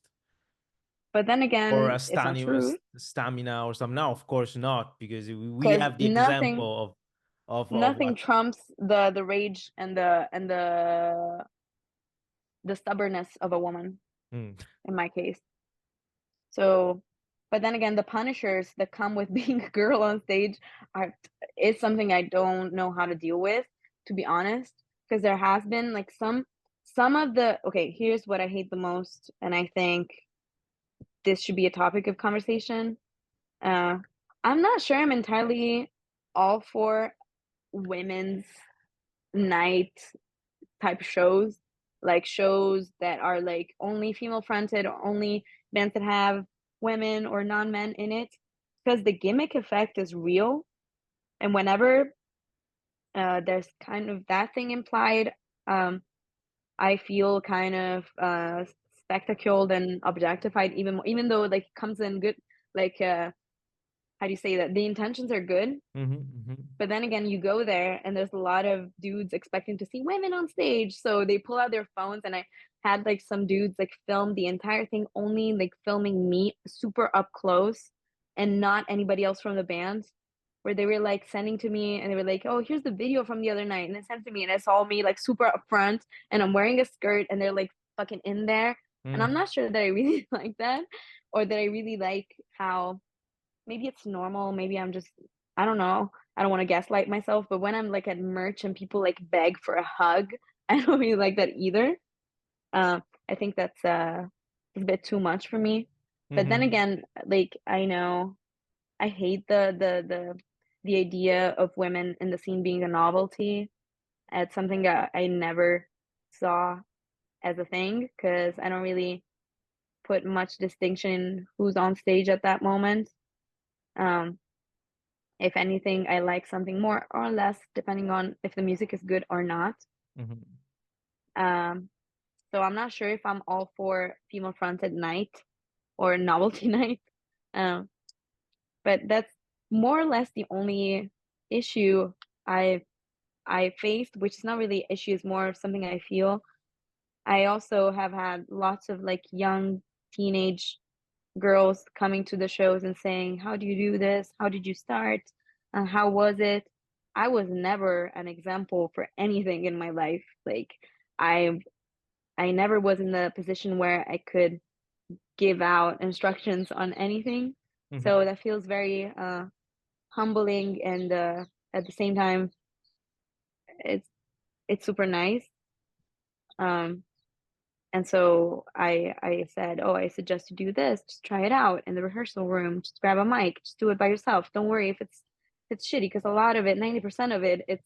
C: But then
A: Or
C: again,
A: a
C: it's not true
A: stamina or something. No, of course not, because we
C: because
A: have the example of
C: nothing
A: what.
C: trumps the rage and the stubbornness of a woman
A: Hmm.
C: in my case. So, but then again, the punishers that come with being a girl on stage are is something I don't know how to deal with, to be honest, because there has been like some of the okay, here's what I hate the most, and I think this should be a topic of conversation. Uh, I'm not sure I'm entirely all for women's night type shows, like shows that are like only female fronted or only bands that have women or non-men in it, because the gimmick effect is real. And whenever there's kind of that thing implied, um, I feel kind of spectacled and objectified even more, even though like it comes in good, like how do you say that? The intentions are good,
A: Hmm.
C: but then again, you go there and there's a lot of dudes expecting to see women on stage. So they pull out their phones, and I had like some dudes like film the entire thing, only like filming me super up close and not anybody else from the band. Where they were like sending to me and they were like, oh, here's the video from the other night. And they sent to me and it's all me like super up front and I'm wearing a skirt and they're like fucking in there. And I'm
A: Hmm.
C: not sure that I really like that or that I really like how maybe it's normal. Maybe I'm just, I don't know. I don't want to gaslight myself, but when I'm like at merch and people like beg for a hug, I don't really like that either. I think that's a bit too much for me. But then
A: Mm-hmm.
C: again, like I know I hate the idea of women in the scene being a novelty. It's something that I never saw as a thing because I don't really put much distinction in who's on stage at that moment. Um, if anything, I like something more or less depending on if the music is good or not.
A: Mm-hmm.
C: Um, so I'm not sure if I'm all for female fronted night or novelty night. Um, but that's more or less the only issue I I faced, which is not really issue, is more of something I feel. I also have had lots of like young teenage girls coming to the shows and saying, "How do you do this? How did you start? How was it?" I was never an example for anything in my life. Like I I never was in the position where I could give out instructions on anything.
A: Mm-hmm.
C: So that feels very humbling and at the same time it's it's super nice. Um, and so I said, "Oh, I suggest you do this. Just try it out in the rehearsal room. Just grab a mic. Just do it by yourself. Don't worry if it's shitty because a lot of it, 90% of it, it's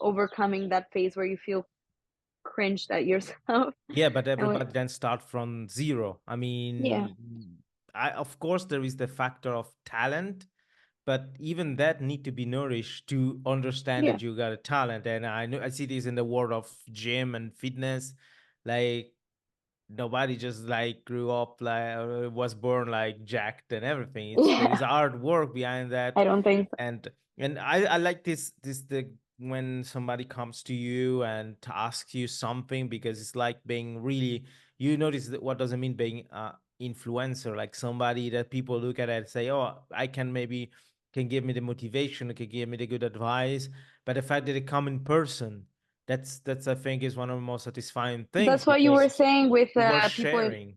C: overcoming that phase where you feel cringed at yourself."
A: Yeah, but
C: And
A: everybody then start from zero. I
C: yeah,
A: mean, I of course there is the factor of talent, but even that need to be nourished to understand
C: yeah,
A: that you got a talent. And I know I see this in the world of gym and fitness, like nobody just like grew up like was born like jacked and everything. It's there is
C: yeah.
A: hard work behind that.
C: I don't think so.
A: and and I like this the when somebody comes to you and to ask you something, because it's like being really, you notice that what does it mean being influencer, like somebody that people look at and say, oh, I can maybe can give me the motivation, can give me the good advice. But the fact that they come in person, that's I think is one of the most satisfying things,
C: That's what you were
A: because
C: saying with
A: you are
C: people
A: sharing.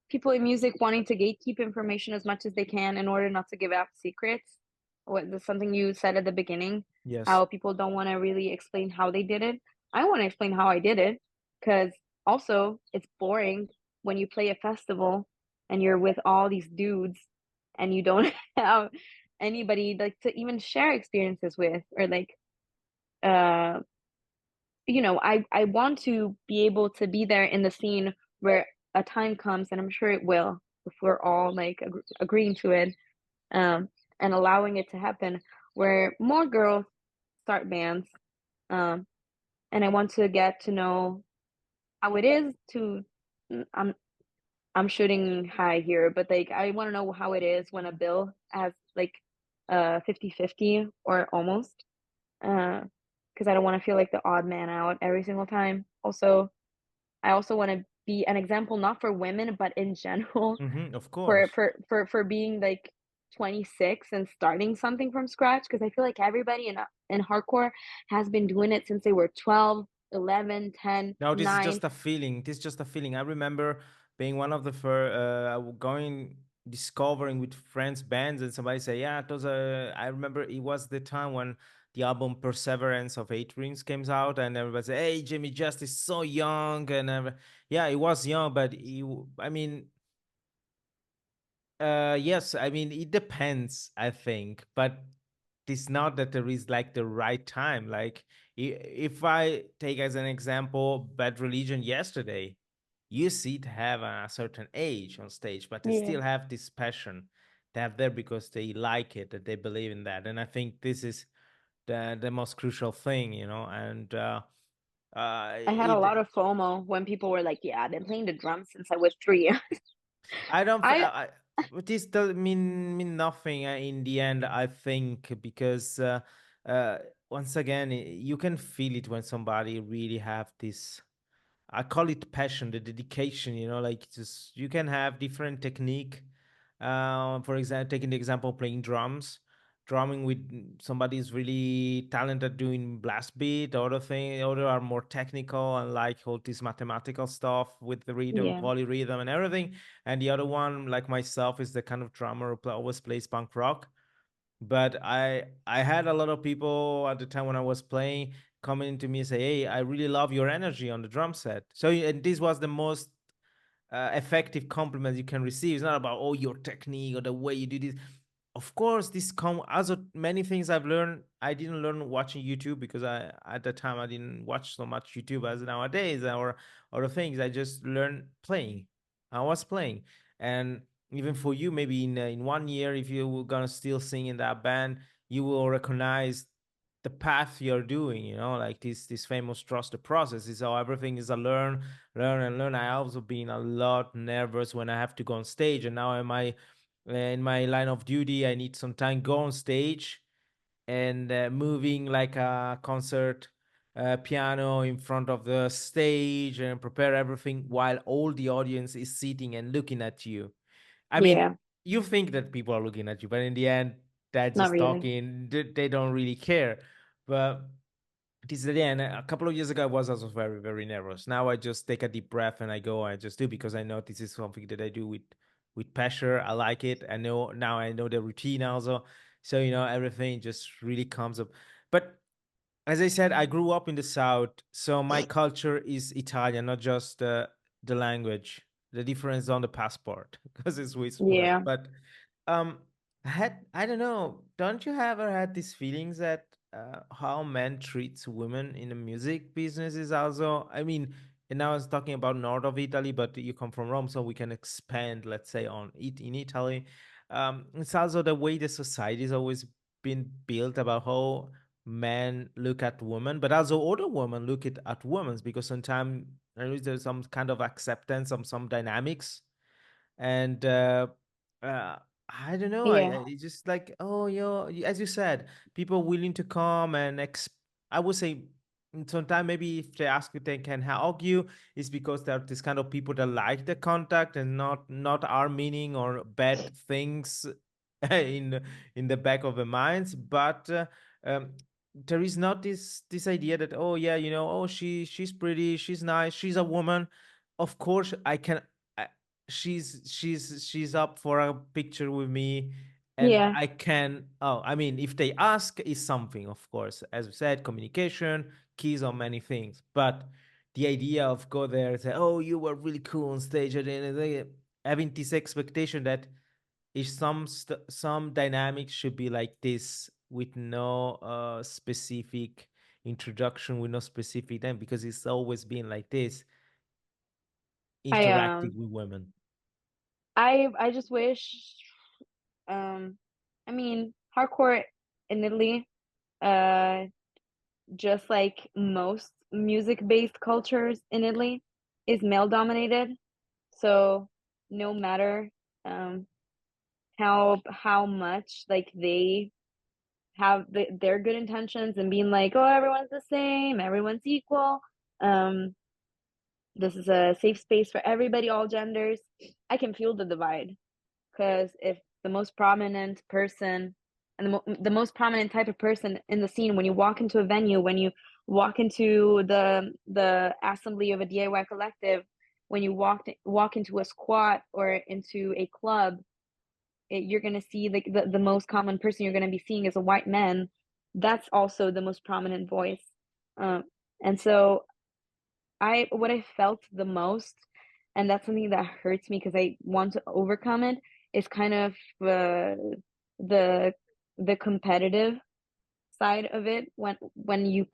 C: people in music wanting to gatekeep information as much as they can in order not to give out secrets. What that's something you said at the beginning,
A: Yes.
C: how people don't want to really explain how they did it. I want to explain how I did it because also it's boring when you play a festival and you're with all these dudes and you don't have anybody like to even share experiences with or like uh I want to be able to be there in the scene where a time comes, and I'm sure it will, if we're all like agreeing to it, um, and allowing it to happen, where more girls start bands, um, and I want to get to know how it is to. I'm shooting high here, but like I want to know how it is when a bill has like 50-50 or almost, because I don't want to feel like the odd man out every single time. Also, I also want to be an example not for women but in general
A: Mm-hmm, of
C: for
A: course.
C: being like 26 and starting something from scratch because I feel like everybody in hardcore has been doing it since they were 12, 11, 10,
A: No, this is
C: 9.
A: just a feeling. This is just a feeling. I remember being one of the first, going discovering with friends bands, and somebody say, "Yeah, it was a." I remember it was the time when the album Perseverance of Eight Rings came out, and everybody said, "Hey, Jimmy Just is so young," and yeah, he was young, but I mean, yes, I mean it depends, I think, but it's not that there is like the right time. Like if I take as an example Bad Religion yesterday, you see it have a certain age on stage, but they
C: Yeah.
A: still have this passion. They have there because they like it, that they believe in that, and I think this is the most crucial thing, and
C: I had a lot
A: it
C: of FOMO when people were like, "Yeah, I've been playing the drums since I was 3."
A: I don't.
C: I
A: This doesn't mean nothing in the end. I think because uh, once again, you can feel it when somebody really have this. I call it passion, the dedication. Like just you can have different technique. For example, taking the example of playing drums, drumming with somebody is really talented doing blast beat. Other thing, other are more technical and like all this mathematical stuff with the rhythm,
C: yeah,
A: polyrhythm, and everything. And the other one, like myself, is the kind of drummer who always plays punk rock. But I had a lot of people at the time when I was playing coming to me and say, "Hey, I really love your energy on the drum set." So, and this was the most effective compliment you can receive. It's not about your technique or the way you do this. Of course, this come as many things I've learned. I didn't learn watching YouTube because I at the time I didn't watch so much YouTube as nowadays or other things. I just learned playing. I was playing, and even for you, maybe in 1 year, if you were gonna still sing in that band, you will recognize the path you're doing. Like this famous trust the process is how everything is a learn and learn. I also been a lot nervous when I have to go on stage, and now in my line of duty, I need some time go on stage and moving like a concert piano in front of the stage and prepare everything while all the audience is sitting and looking at you. I mean,
C: Yeah,
A: you think that people are looking at you, but in the end, they're
C: not
A: just
C: really.
A: talking. They don't really care. But this is the end. A couple of years ago, I was also very, very nervous. Now I just take a deep breath and I go. I just do because I know this is something that I do with passion. I like it. I know now. I know the routine also. So everything just really comes up. But as I said, I grew up in the South, so my culture is Italian, not just the language. The difference on the passport because it's Swiss first.
C: Yeah,
A: But um, I don't know. Don't you ever had these feelings that how men treats women in the music business is also? I mean, and now I was talking about north of Italy, but you come from Rome, so we can expand, let's say, on it in Italy. It's also the way the society has always been built about how men look at women, but also other women look at women because sometimes there's some kind of acceptance, some dynamics, and uh, I don't know.
C: yeah,
A: It's just like as you said, people willing to come and I would say sometimes maybe if they ask if they can help you, it's because they're this kind of people that like the contact and not our meaning or bad things in in the back of the minds, but. Um, there is not this idea that yeah she's pretty, she's nice, she's a woman, of course I can she's up for a picture with me, and
C: yeah.
A: I can. I mean, if they ask, is something, of course, as we said, communication keys on many things. But the idea of go there and say, "Oh, you were really cool on stage," and having this expectation that if some dynamics should be like this with no specific introduction, with no specific then, because it's always been like this
C: I
A: interacting with women.
C: I just wish um I mean hardcore in Italy, uh just like most music-based cultures in Italy, is male dominated. So no matter um how much like they have their good intentions and being like, oh, everyone's the same, everyone's equal, um this is a safe space for everybody, all genders, I can feel the divide. Because if the most prominent person and the most prominent type of person in the scene, when you walk into a venue, when you walk into the assembly of a DIY collective, when you walk into a squat or into a club, you're going to see like the most common person you're going to be seeing is a white man. That's also the most prominent voice. um, and so what I felt the most, and that's something that hurts me because I want to overcome it, is kind of the the competitive side of it, when you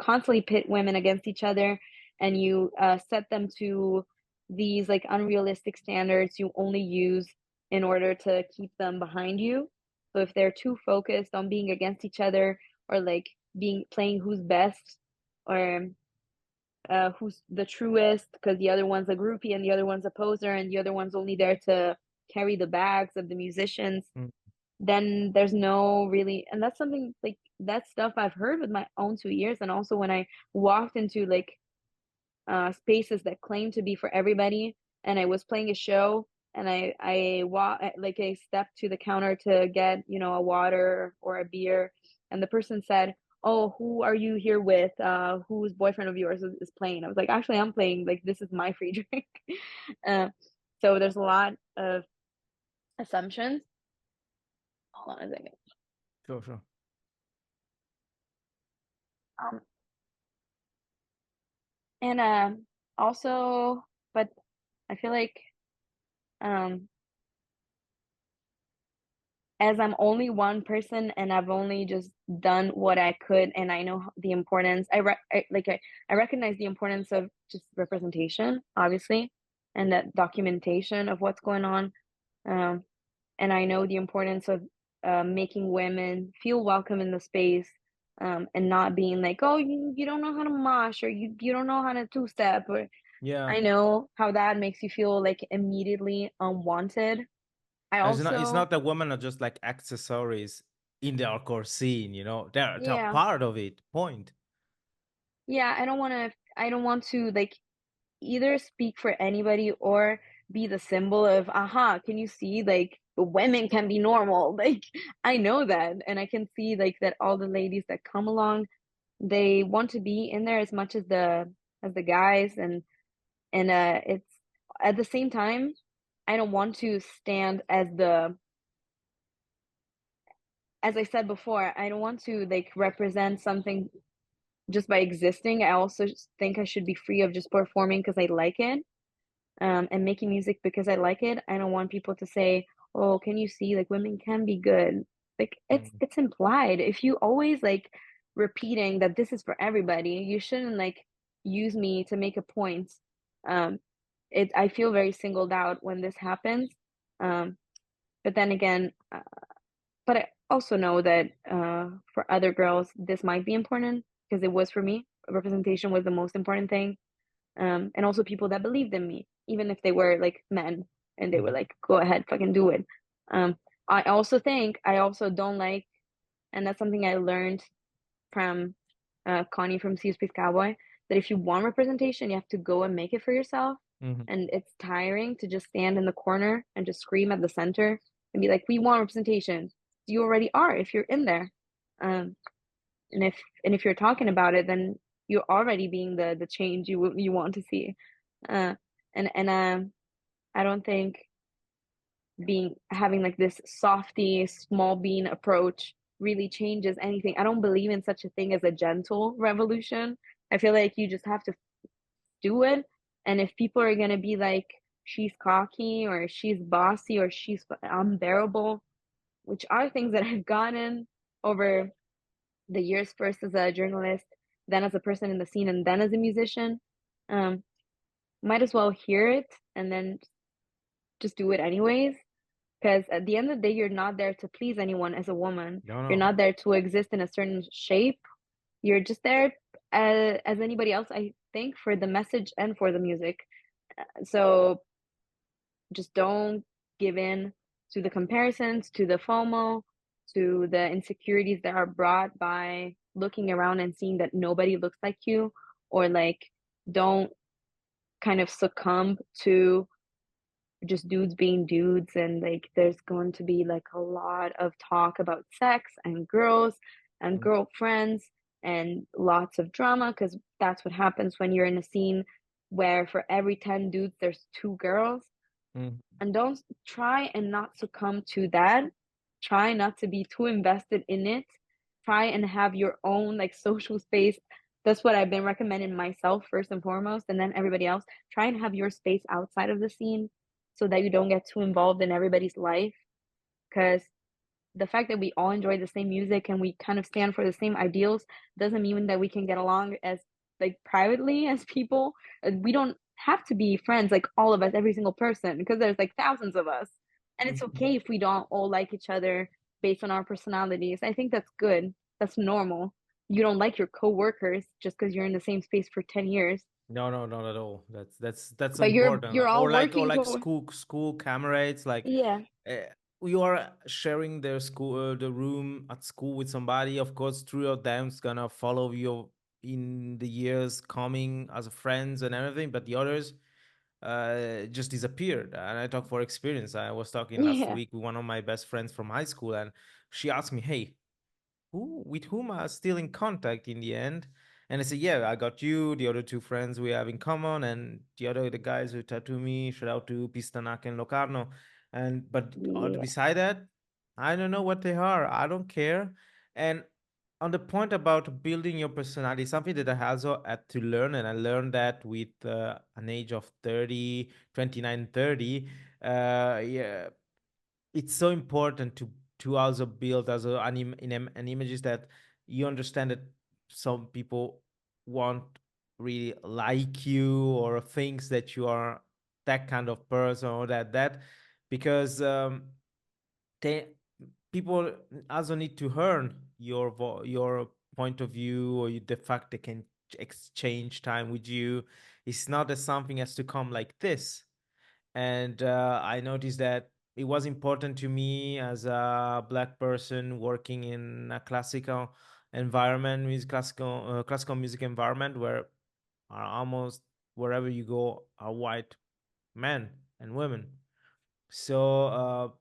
C: constantly pit women against each other, and you set them to these like unrealistic standards you only use in order to keep them behind you. So if they're too focused on being against each other, or like being playing who's best, or who's the truest, because the other one's a groupie and the other one's a poser and the other one's only there to carry the bags of the musicians,
A: Mm.
C: then there's no really. And that's something like that stuff I've heard with my own 2 ears, and also when I walked into like spaces that claim to be for everybody, and I was playing a show, and I stepped to the counter to get a water or a beer, and the person said, oh, who are you here with, whose boyfriend of yours is playing? I was like, actually, I'm playing, like, this is my free drink. uh, so there's a lot of assumptions. Hold on a second.
A: Sure, sure.
C: um And also, but I feel like um as I'm only one person and I've only just done what I could, and I know the importance. I recognize the importance of just representation, obviously, and that documentation of what's going on. Um, and I know the importance of making women feel welcome in the space, and not being like, oh, you don't know how to mosh, or you don't know how to two step, or
A: Yeah.
C: I know how that makes you feel like immediately unwanted. I
A: It's
C: also,
A: not that women are just like accessories in the hardcore scene, they're
C: yeah,
A: part of it. Point.
C: yeah, I don't want to like either speak for anybody or be the symbol of, aha, can you see like women can be normal? Like I know that, and I can see like that all the ladies that come along, they want to be in there as much as the guys, and it's at the same time, I don't want to stand as the, as I said before, I don't want to like represent something just by existing. I also think I should be free of just performing because I like it, and making music because I like it. I don't want people to say, "Oh, can you see like women can be good?" Like
A: Mhm.
C: it's implied. If you always like repeating that this is for everybody, you shouldn't like use me to make a point. Um, I feel very singled out when this happens. Um, but then again, but I also know that for other girls, this might be important because it was for me. Representation was the most important thing, and also people that believed in me, even if they were like men and they were
A: Mhm.
C: like, "Go ahead, fucking do it." Um, I also think I also don't like, and that's something I learned from Connie from Sea Space Cowboy, that if you want representation, you have to go and make it for yourself,
A: Mhm.
C: and it's tiring to just stand in the corner and just scream at the center and be like, "We want representation." You already are if you're in there. Um, and if you're talking about it, then you're already being the change you want to see. uh and I don't think being having like this softy small bean approach really changes anything. I don't believe in such a thing as a gentle revolution. I feel like you just have to do it, and if people are going to be like, she's cocky or she's bossy or she's unbearable, which are things that I've gotten over the years, first as a journalist, then as a person in the scene, and then as a musician. Um, might as well hear it and then just do it anyways. Because at the end of the day, you're not there to please anyone as a woman.
A: No,
C: You're
A: no.
C: not there to exist in a certain shape. You're just there as anybody else, I think, for the message and for the music. So just don't give in to the comparisons, to the FOMO, to the insecurities that are brought by looking around and seeing that nobody looks like you, or like don't kind of succumb to just dudes being dudes, and like there's going to be like a lot of talk about sex and girls and
A: Mhm.
C: girlfriends and lots of drama, because that's what happens when you're in a scene where for every 10 dudes there's two girls.
A: Mhm.
C: And don't try and not succumb to that. Try not to be too invested in it. Try and have your own like social space. That's what I've been recommending myself first and foremost, and then everybody else. Try and have your space outside of the scene so that you don't get too involved in everybody's life. Because the fact that we all enjoy the same music and we kind of stand for the same ideals doesn't mean that we can get along as like privately as people. We don't have to be friends like all of us, every single person, because there's like thousands of us, and it's
A: Mhm.
C: okay if we don't all like each other based on our personalities. I think that's good. That's normal. You don't like your coworkers just because you're in the same space for 10 years,
A: No, no, not at all. That's
C: but
A: important.
C: you're all
A: Or
C: working
A: like
C: to,
A: school comrades. Like,
C: yeah,
A: uh, you are sharing the room at school with somebody. Of course, three of them's gonna follow you in the years coming as friends and everything, but the others just disappeared. And I talk for experience. I was talking last
C: yeah,
A: week with one of my best friends from high school, and she asked me, "Hey, who with whom are still in contact in the end?" And I said, "Yeah, I got you, the other two friends we have in common, and the guys who tattoo me. Shout out to Pistanak and Locarno." And but
C: yeah,
A: beside that, I don't know what they are. I don't care. And on the point about building your personality, something that I also had to learn, and I learned that with an age of 30, 29, 30. Yeah, it's so important to also build also an images that you understand that some people won't really like you or thinks that you are that kind of person or that because they people also need to earn your point of view or the fact they can exchange time with you. It's not that something has to come like this. And I noticed that it was important to me as a black person working in a classical environment, classical music environment, where almost wherever you go are white men and women. So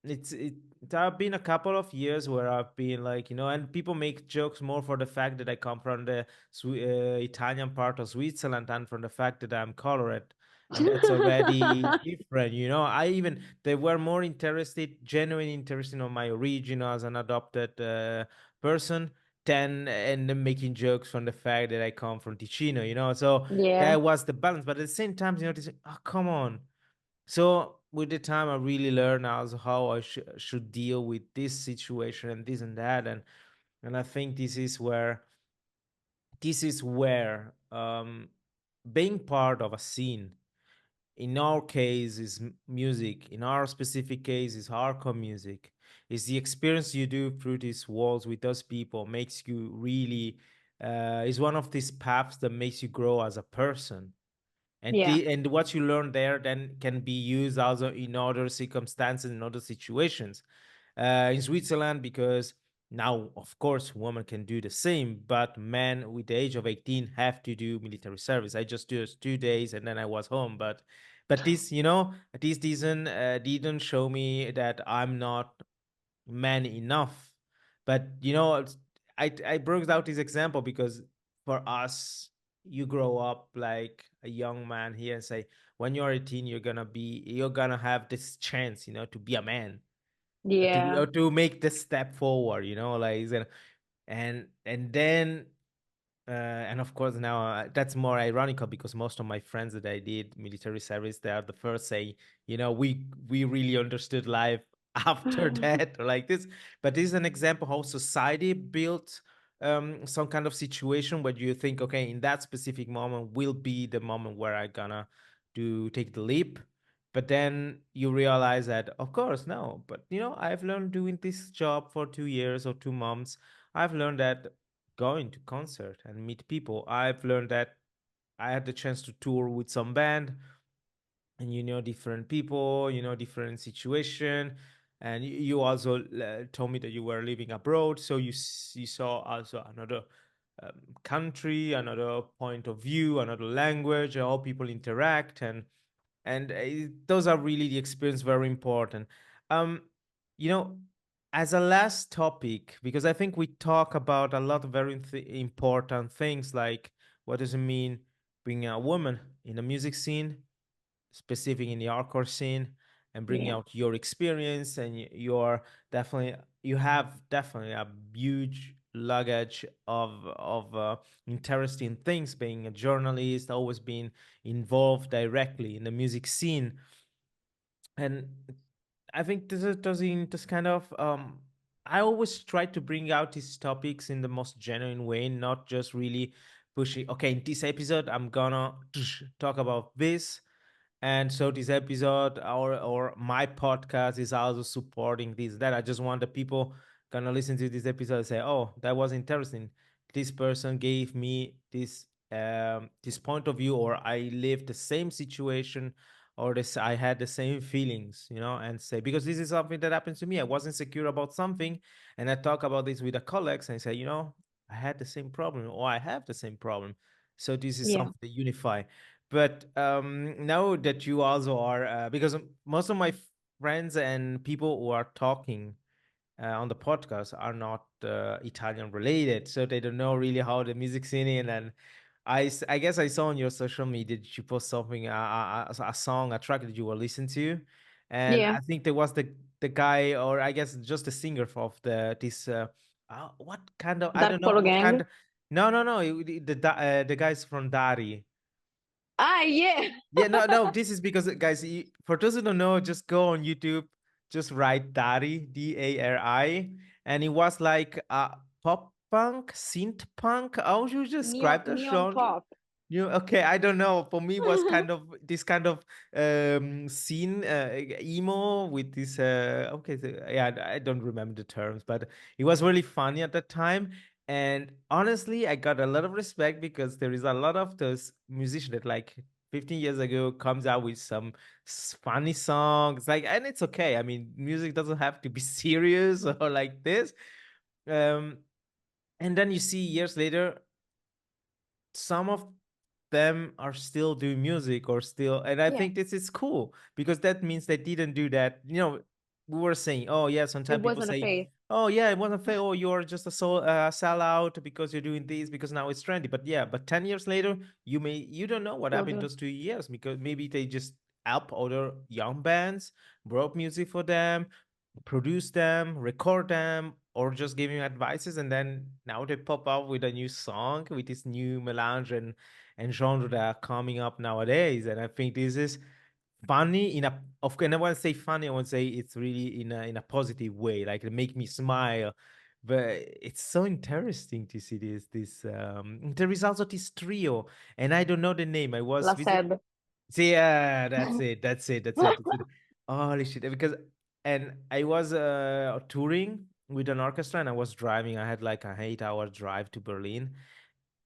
A: there have been a couple of years where I've been like, and people make jokes more for the fact that I come from the Italian part of Switzerland and from the fact that I'm colored. And that's already different. They were more interested, genuinely interested in my origin as an adopted person than and then making jokes from the fact that I come from Ticino. So
C: Yeah.
A: that was the balance. But at the same time, this, oh, come on. So with the time, I really learned also how I should deal with this situation and this and that, and I think this is where being part of a scene. In our case, is music. In our specific case, is hardcore music. Is the experience you do through these walls with those people makes you really is one of these paths that makes you grow as a person, and
C: Yeah.
A: and what you learn there then can be used also in other circumstances, in other situations. In Switzerland, because now of course women can do the same, but men with the age of 18 have to do military service. I just do 2 days and then I was home. But this didn't show me that I'm not man enough. But I brought out this example because for us, you grow up like a young man here and say, when you're 18, you're gonna have this chance, to be a man,
C: Yeah.
A: to make the step forward, like, and then and of course now that's more ironical because most of my friends that I did military service, they are the first say, we really understood life after that, or like this. But this is an example how society built some kind of situation where you think, okay, in that specific moment will be the moment where I gonna do take the leap. But then you realize that, of course, no. But I've learned doing this job for 2 years or 2 months. I've learned that going to concert and meet people. I've learned that I had the chance to tour with some band, and different people, different situation. And you also told me that you were living abroad, so you saw also another country, another point of view, another language, how people interact, and those are really the experience very important. um you know as a last topic, because I think we talk about a lot of very important things, like what does it mean being a woman in the music scene, specific in the hardcore scene, and bringing
C: Yeah.
A: out your experience. And you have definitely a huge luggage of interesting things, being a journalist, always being involved directly in the music scene. And I think this kind of I always try to bring out these topics in the most genuine way, not just really pushing, okay, in this episode I'm gonna talk about this. And so this episode, or my podcast, is also supporting this, that I just want the people gonna listen to this episode and say, oh, that was interesting. This person gave me this point of view, or I lived the same situation, or this I had the same feelings, and say, because this is something that happened to me. I wasn't secure about something, and I talk about this with the colleagues and say, I had the same problem, or I have the same problem. So this is
C: Yeah.
A: something that unify. But now that you also are, because most of my friends and people who are talking on the podcast are not Italian related, so they don't know really how the music scene in. And I guess I saw on your social media that you post something, a song, a track that you were listening to, and
C: Yeah.
A: I think there was the guy, or I guess just the singer of this what kind of, I
C: Dark
A: don't know
C: Polo
A: what kind
C: Gang.
A: of, no, no, no, the guys from Dari.
C: Ah, yeah.
A: Yeah, no, no, this is because, guys, for those who don't know, just go on YouTube, just write Dari, Dari, and it was like pop punk, synth punk. How would you describe the
C: Neon
A: genre?
C: pop.
A: You okay? I don't know. For me, it was kind of this kind of scene, emo with this. Okay, so, yeah, I don't remember the terms, but it was really funny at that time. And honestly, I got a lot of respect because there is a lot of those musicians that, like, 15 years ago, comes out with some funny songs, like, and it's okay. I mean, music doesn't have to be serious or like this. Um, and then you see years later, some of them are still doing music or still, and I
C: Yeah,
A: think this is cool because that means they didn't do that. We were saying, oh yeah,
C: it
A: sometimes people
C: wasn't a
A: say,
C: phase.
A: oh yeah, it wasn't fair, oh, you're just a sellout because you're doing this because now it's trendy. But yeah, but 10 years later, you don't know what
C: Still
A: happened
C: do.
A: those 2 years, because maybe they just help other young bands, wrote music for them, produce them, record them, or just giving advices, and then now they pop up with a new song with this new melange and genre that are coming up nowadays. And I think this is funny and I want to say funny, I want to say it's really in a positive way, like it make me smile. But it's so interesting to see this the results of this trio, and I don't know the name. I was
C: La
A: visit
C: Seb.
A: See, yeah, that's it. Holy shit! Because and I was touring with an orchestra, and I was driving. I had like an 8 hour drive to Berlin,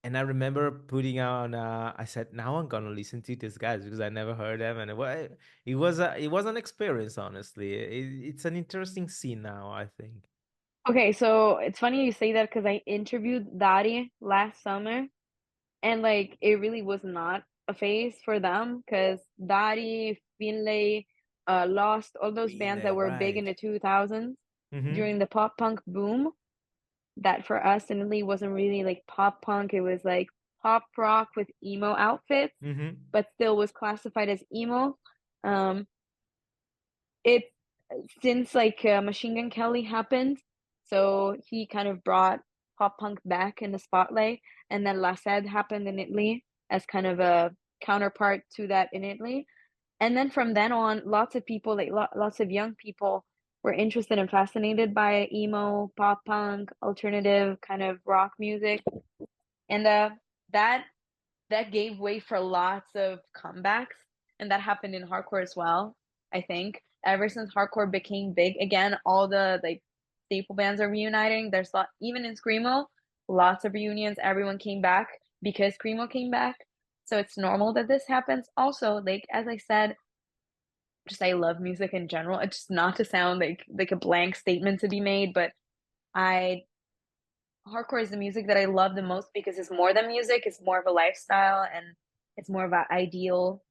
A: and I remember putting on. I said, "Now I'm gonna listen to these guys because I never heard them," and it was an experience. Honestly, it's an interesting scene now, I think.
C: Okay, so it's funny you say that because I interviewed Dari last summer, and like it really was not a phase for them because Dari, Finlay, Lost, all those bands
A: Really,
C: that were big in
A: right?
C: the 2000s
A: Mm-hmm.
C: during the pop punk boom. That for us in Italy wasn't really like pop punk. It was like pop rock with emo outfits,
A: Mm-hmm.
C: but still was classified as emo. Um, it since like Machine Gun Kelly happened, so he kind of brought pop punk back in the spotlight, and then La Sed happened in Italy as kind of a counterpart to that in Italy, and then from then on, lots of people, like lots of young people, were interested and fascinated by emo, pop punk, alternative kind of rock music, and that that gave way for lots of comebacks, and that happened in hardcore as well. I think ever since hardcore became big again, all the like staple bands are reuniting. There's even in screamo, lots of reunions. Everyone came back because screamo came back, so it's normal that this happens. Also, like as I said, just I love music in general. It's just not to sound like a blank statement to be made, but I hardcore is the music that I love the most because it's more than music. It's more of a lifestyle, and it's more of an ideal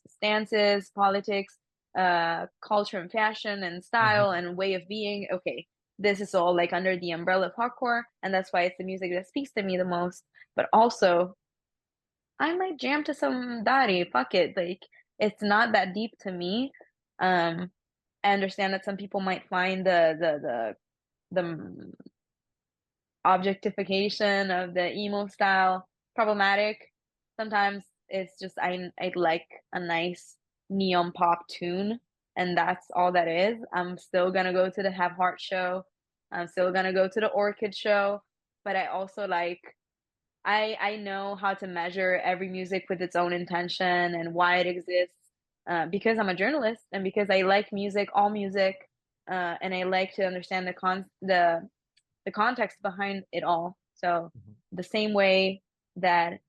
C: stances, politics, culture and fashion and style
A: Mm-hmm.
C: and way of being. Okay, this is all like under the umbrella of hardcore, and that's why it's the music that speaks to me the most. But also, I might jam to some Dari. Fuck it, like it's not that deep to me. Um, I understand that some people might find the objectification of the emo style problematic. Sometimes it's just I'd like a nice neon pop tune, and that's all that is. I'm still gonna go to the Have Heart show. I'm still gonna go to the Orchid show, but I also like I know how to measure every music with its own intention and why it exists. Because I'm a journalist and because I like music, all music, and I like to understand the context behind it all. So
A: Mm-hmm.
C: the same way that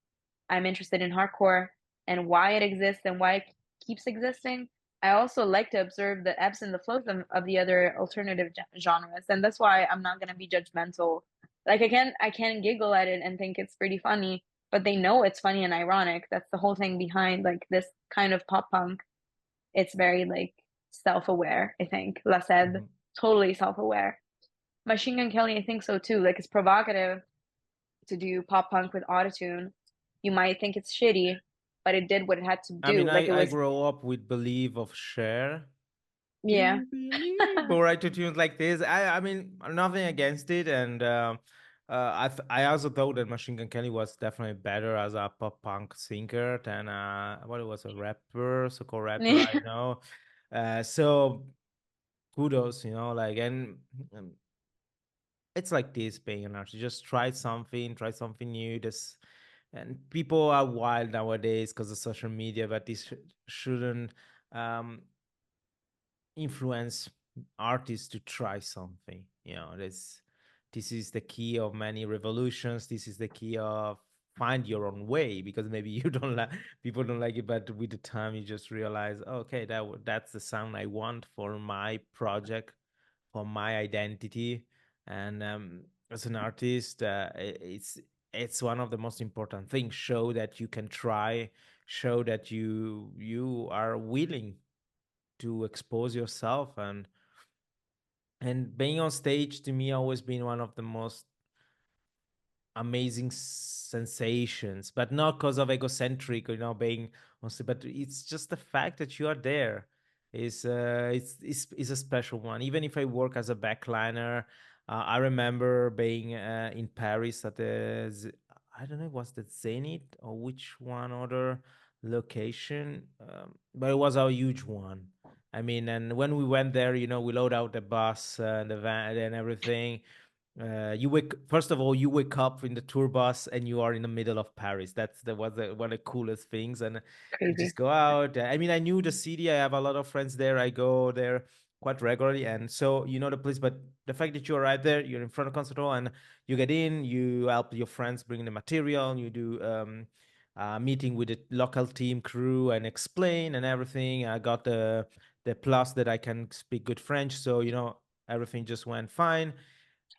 C: I'm interested in hardcore and why it exists and why it keeps existing, I also like to observe the ebbs and the flows of the other alternative genres, and that's why I'm not gonna be judgmental. Like I can giggle at it and think it's pretty funny, but they know it's funny and ironic. That's the whole thing behind like this kind of pop punk. It's very like self-aware. I think La
A: Mm-hmm.
C: said totally self-aware. Machine Gun Kelly, I think so too. Like it's provocative to do pop punk with autotune. You might think it's shitty, but it did what it had to
A: I mean,
C: do. Like it
A: I
C: was
A: grew up with Believe of Cher. Do
C: Yeah.
A: you believe? Or write to tunes like this. I mean, nothing against it, and I also thought that Machine Gun Kelly was definitely better as a pop punk singer than what it was a rapper, so-called rapper. I know. So kudos, like, and um, it's like this being an artist. Just try something new. This and people are wild nowadays because of social media, but this shouldn't. Um, Influence artists to try something. This is the key of many revolutions. This is the key of find your own way, because maybe you don't like people don't like it, but with the time you just realize, "Oh, okay, that's the sound I want for my project, for my identity." And as an artist, it's one of the most important things. Show that you can try, show that you are willing to expose yourself. And being on stage to me always been one of the most amazing sensations, but not because of egocentric, being on stage, but it's just the fact that you are there is a special one. Even if I work as a backliner, I remember being in Paris at I don't know, was that Zenith or which one other location, but it was a huge one. I mean, and when we went there, we load out the bus and the van and everything. You wake First of all, you wake up in the tour bus and you are in the middle of Paris. That's the was the, one of the coolest things. And you
C: Crazy.
A: just go out. I mean, I knew the city. I have a lot of friends there. I go there quite regularly, and so you know the place. But the fact that you're right there, you're in front of concert hall, and you get in, you help your friends bring the material, you do meeting with the local team crew and explain and everything. I got the plus that I can speak good French, so everything just went fine.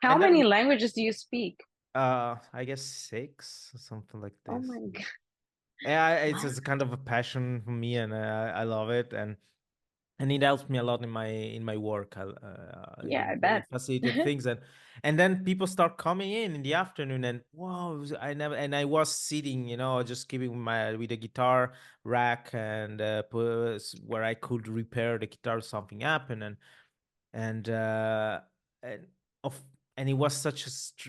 C: How
A: And then
C: many languages do you speak?
A: I guess six, something like
C: Oh
A: this.
C: my God.
A: Yeah, it's
C: What?
A: just kind of a passion for me, and I love it, and it helps me a lot in my work.
C: Yeah, I
A: It
C: bet.
A: facilitates things, and then people start coming in the afternoon, and wow, I was sitting, just keeping my with the guitar rack and where I could repair the guitar, something happened, and and of and it was such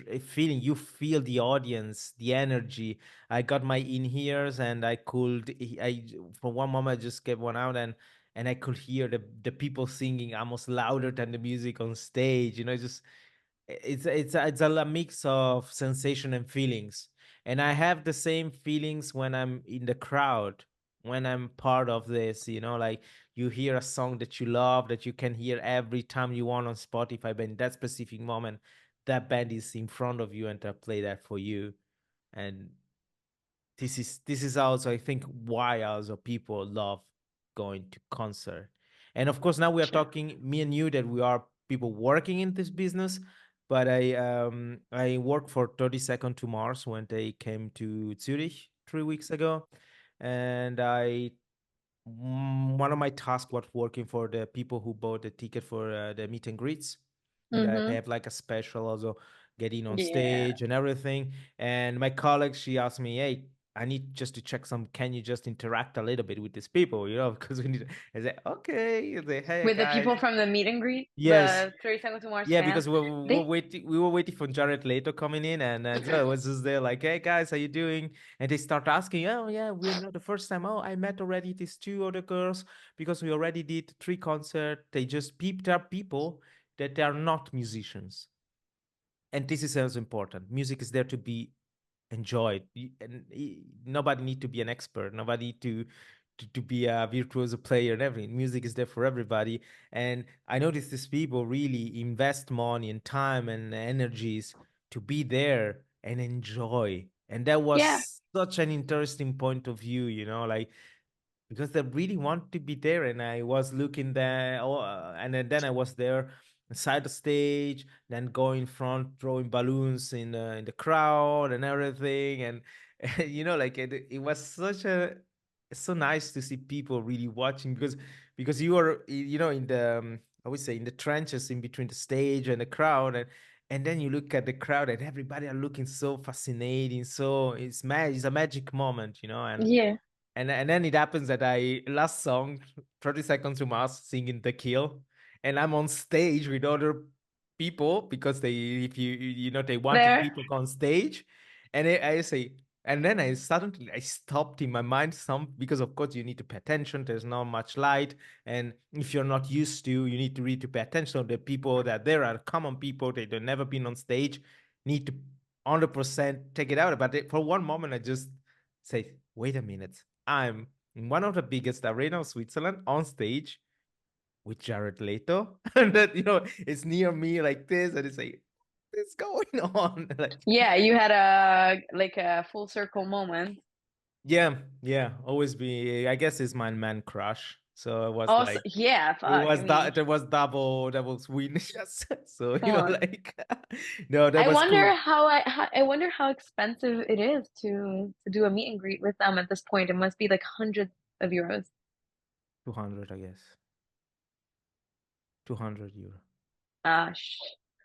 A: a feeling. You feel the audience, the energy. I got my in ears, and I for one moment I just gave one out, and I could hear the people singing almost louder than the music on stage. Just it's a mix of sensation and feelings. And I have the same feelings when I'm in the crowd, when I'm part of this, like you hear a song that you love, that you can hear every time you want on Spotify, but in that specific moment that band is in front of you and they play that for you. And this is also, I think, why also people love going to concert. And of course, now we are
C: Sure.
A: talking, me and you, that we are people working in this business. But I worked for 30 Second to Mars when they came to Zurich 3 weeks ago, and one of my tasks was working for the people who bought the ticket for the meet and greets. That they
C: Mm-hmm.
A: have like a special also getting on
C: Yeah.
A: stage and everything. And my colleague, she asked me, "Hey, I need just to check some. Can you just interact a little bit with these people? Because we need." I said, "Okay." I say, "Hey
C: With the
A: guys,
C: people from the meet and greet,
A: yes."
C: the 30 Seconds to Mars
A: Yeah,
C: fans,
A: because
C: they,
A: we were waiting for Jared Leto coming in, and so I was just there like, "Hey guys, how you doing?" And they start asking, "Oh yeah, we're not the first time. Oh, I met already these two other girls because we already did three concerts. They just peeped up people that they are not musicians." And this is also important. Music is there to be enjoyed, and nobody need to be an expert. Nobody to be a virtuoso player and everything. Music is there for everybody. And I noticed these people really invest money and time and energies to be there and enjoy. And that
C: yeah,
A: was such an interesting point of view, like, because they really want to be there. And I was looking there, and then I was there inside the stage, then going front, throwing balloons in the crowd and everything. And like it was it's so nice to see people really watching, because you are, in the I would say in the trenches in between the stage and the crowd. And then you look at the crowd and everybody are looking so fascinating. So it's a magic moment. And
C: yeah.
A: and then it happens that I last song. 30 Seconds to Mars singing The Kill, and I'm on stage with other people because if they wanted
C: There.
A: people on stage, and I say, and then I stopped in my mind because of course you need to pay attention. There's not much light, and if you're not used to, you need to really to pay attention. The people that there are common people, they've never been on stage, need to 100% take it out. But for one moment, I just say, wait a minute, I'm in one of the biggest arena of Switzerland on stage with Jared Leto, and that it's near me like this, and it's like, what's going on? Like,
C: Yeah, you had a full circle moment.
A: yeah, always be. I guess it's my man crush. So it was
C: Also,
A: like
C: yeah,
A: it
C: fuck. I
A: was
C: mean,
A: there was double win. Yes. So
C: come on.
A: like no, that
C: I
A: was
C: wonder
A: cool.
C: I wonder how expensive it is to do a meet and greet with them at this point. It must be like hundreds of euros.
A: 200, I guess. 200 euro.
C: Ah,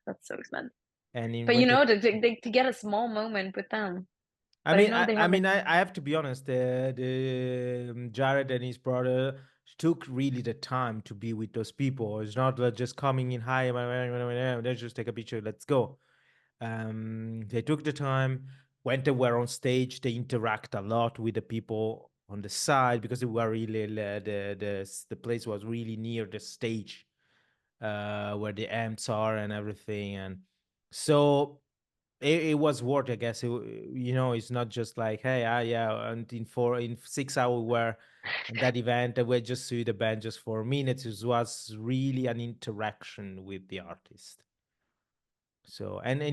C: that's so expensive.
A: And
C: But
A: when they
C: to get a small moment with them.
A: I
C: But I
A: mean,
C: know
A: I,
C: they
A: I
C: have like
A: mean, I have to be honest. The Jared and his brother took really the time to be with those people. It's not just coming in, hi, let's just take a picture, let's go. They took the time. When they were on stage, they interact a lot with the people on the side because they were really the place was really near the stage, where the amps are and everything, and so it was worth, I guess. It's not just like, hey, yeah, and in 6 hours we were in that event, and we just see the band just for minutes. It was really an interaction with the artist. So, and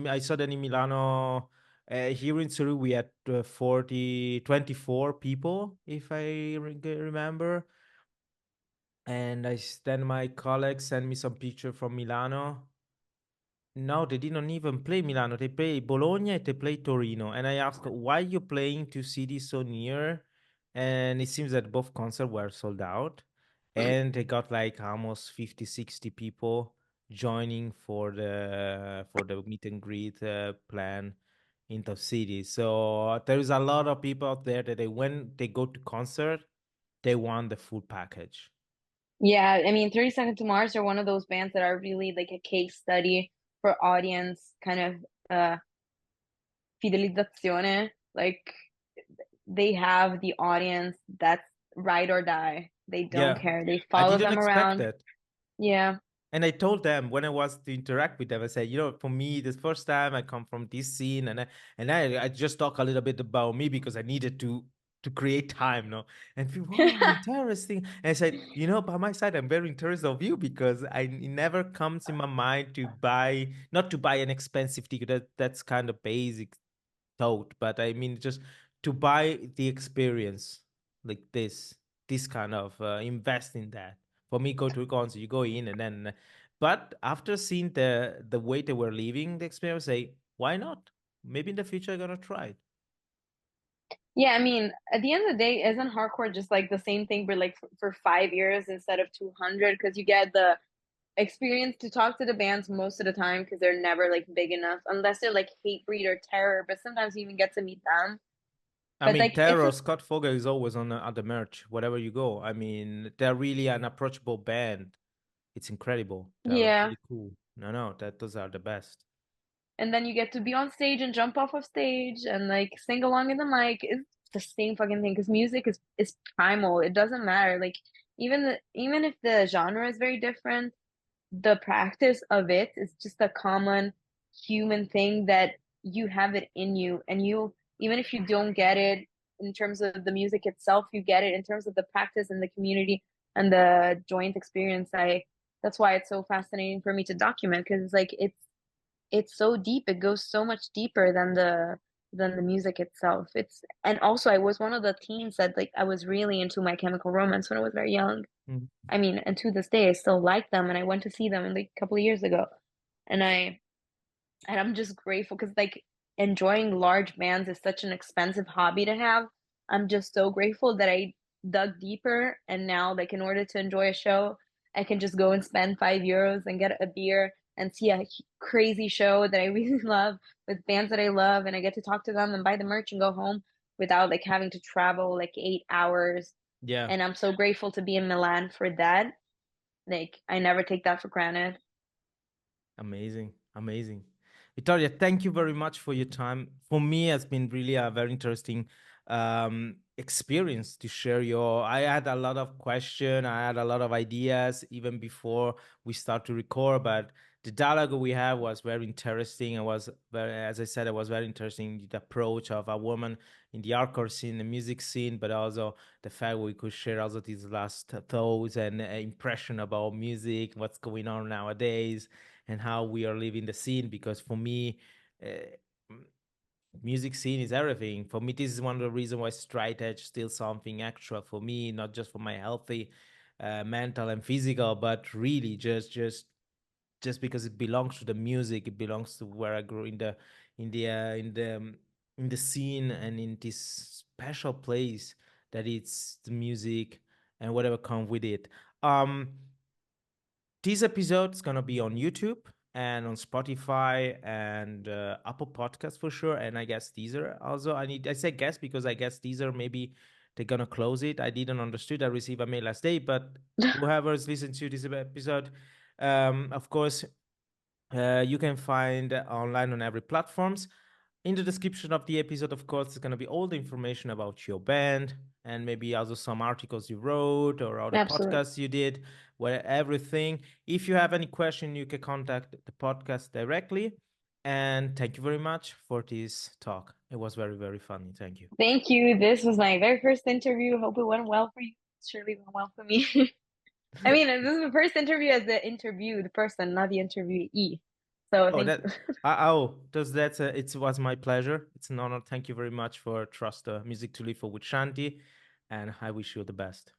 A: I saw that in Milano, here in Zurich, we had 24 people, if I remember. And then my colleagues sent me some picture from Milano. No, they didn't even play Milano. They play Bologna and they play Torino. And I asked, why you playing two cities so near? And it seems that both concerts were sold out. And they got like almost 50, 60 people joining for the meet and greet plan in the city. So there is a lot of people out there that when they go to concert, they want the full package.
C: Yeah, I mean 30 Seconds to Mars are one of those bands that are really like a case study for audience kind of fidelizzazione. Like they have the audience that's ride or die. They don't
A: Yeah,
C: care. They
A: I
C: follow
A: didn't
C: them
A: expect
C: around.
A: that.
C: Yeah.
A: And I told them when I was to interact with them, I said, for me, this first time I come from this scene, and I just talk a little bit about me because I needed to create time, no? And people, wow, interesting. And I said, by my side, I'm very interested of you because it never comes in my mind not to buy an expensive ticket. That's kind of basic thought, but I mean just to buy the experience like this kind of invest in that. For me, go to a concert, you go in and then, but after seeing the way they were living the experience, say, why not? Maybe in the future I'm gonna try it.
C: Yeah, I mean, at the end of the day, isn't hardcore just like the same thing, but like for 5 years instead of 200? Because you get the experience to talk to the bands most of the time because they're never like big enough, unless they're like Hatebreed or Terror, but sometimes you even get to meet them.
A: I
C: But
A: mean,
C: like, it's
A: Terror,
C: a,
A: Scott Fogel is always on at the merch, wherever you go. I mean, they're really an approachable band. It's incredible. They're
C: yeah.
A: really cool. No, that those are the best.
C: And then you get to be on stage and jump off of stage and like sing along in the mic. It's the same fucking thing because music is primal. It doesn't matter. Like even if the genre is very different, the practice of it is just a common human thing that you have it in you, and you, even if you don't get it in terms of the music itself, you get it in terms of the practice and the community and the joint experience. I That's why it's so fascinating for me to document because it's so deep. It goes so much deeper than the music itself. It's And also I was one of the teens that like I was really into My Chemical Romance when I was very young.
A: Mhm.
C: I mean, and to this day I still like them, and I went to see them like a couple of years ago. And I'm just grateful because like enjoying large bands is such an expensive hobby to have. I'm just so grateful that I dug deeper, and now like in order to enjoy a show, I can just go and spend €5 and get a beer and see a crazy show that I really love with bands that I love, and I get to talk to them and buy the merch and go home without like having to travel like 8 hours
A: Yeah.
C: and I'm so grateful to be in Milan for that. Like, I never take that for granted.
A: Amazing, amazing. Vittoria, thank you very much for your time. For me, it's been really a very interesting experience to share your. I had a lot of questions, I had a lot of ideas even before we start to record, but the dialogue we had was very interesting. It was very, as I said, it was very interesting the approach of a woman in the hardcore scene, the music scene, but also the fact we could share also these last thoughts and impression about music, what's going on nowadays and how we are living the scene. Because for me, uh, music scene is everything. For me, this is one of the reasons why straight edge still something extra for me, not just for my healthy mental and physical, but really just because it belongs to the music, it belongs to where I grew in the uh, in the um, in the scene and in this special place that it's the music and whatever come with it. Um, this episode is gonna be on YouTube and on Spotify and Apple Podcasts for sure, and I guess Deezer also. I say guess because I guess Deezer maybe they're gonna close it. I didn't understood. I received a mail last day, but whoever's listened to this episode, of course, you can find online on every platforms. In the description of the episode, of course, is going to be all the information about your band and maybe also some articles you wrote or other
C: Absolutely.
A: podcasts you did, where everything. If you have any question, you can contact the podcast directly. And thank you very much for this talk. It was very, very funny. Thank you.
C: Thank you. This was my very first interview. Hope it went well for you. It surely went well for me. I mean, this is the first interview as the interviewed person, not the interviewee. So
A: Oh,
C: thank
A: that.
C: you.
A: Oh, does that? It was my pleasure. It's an honor. Thank you very much for trust music to live for with Shanti, and I wish you the best.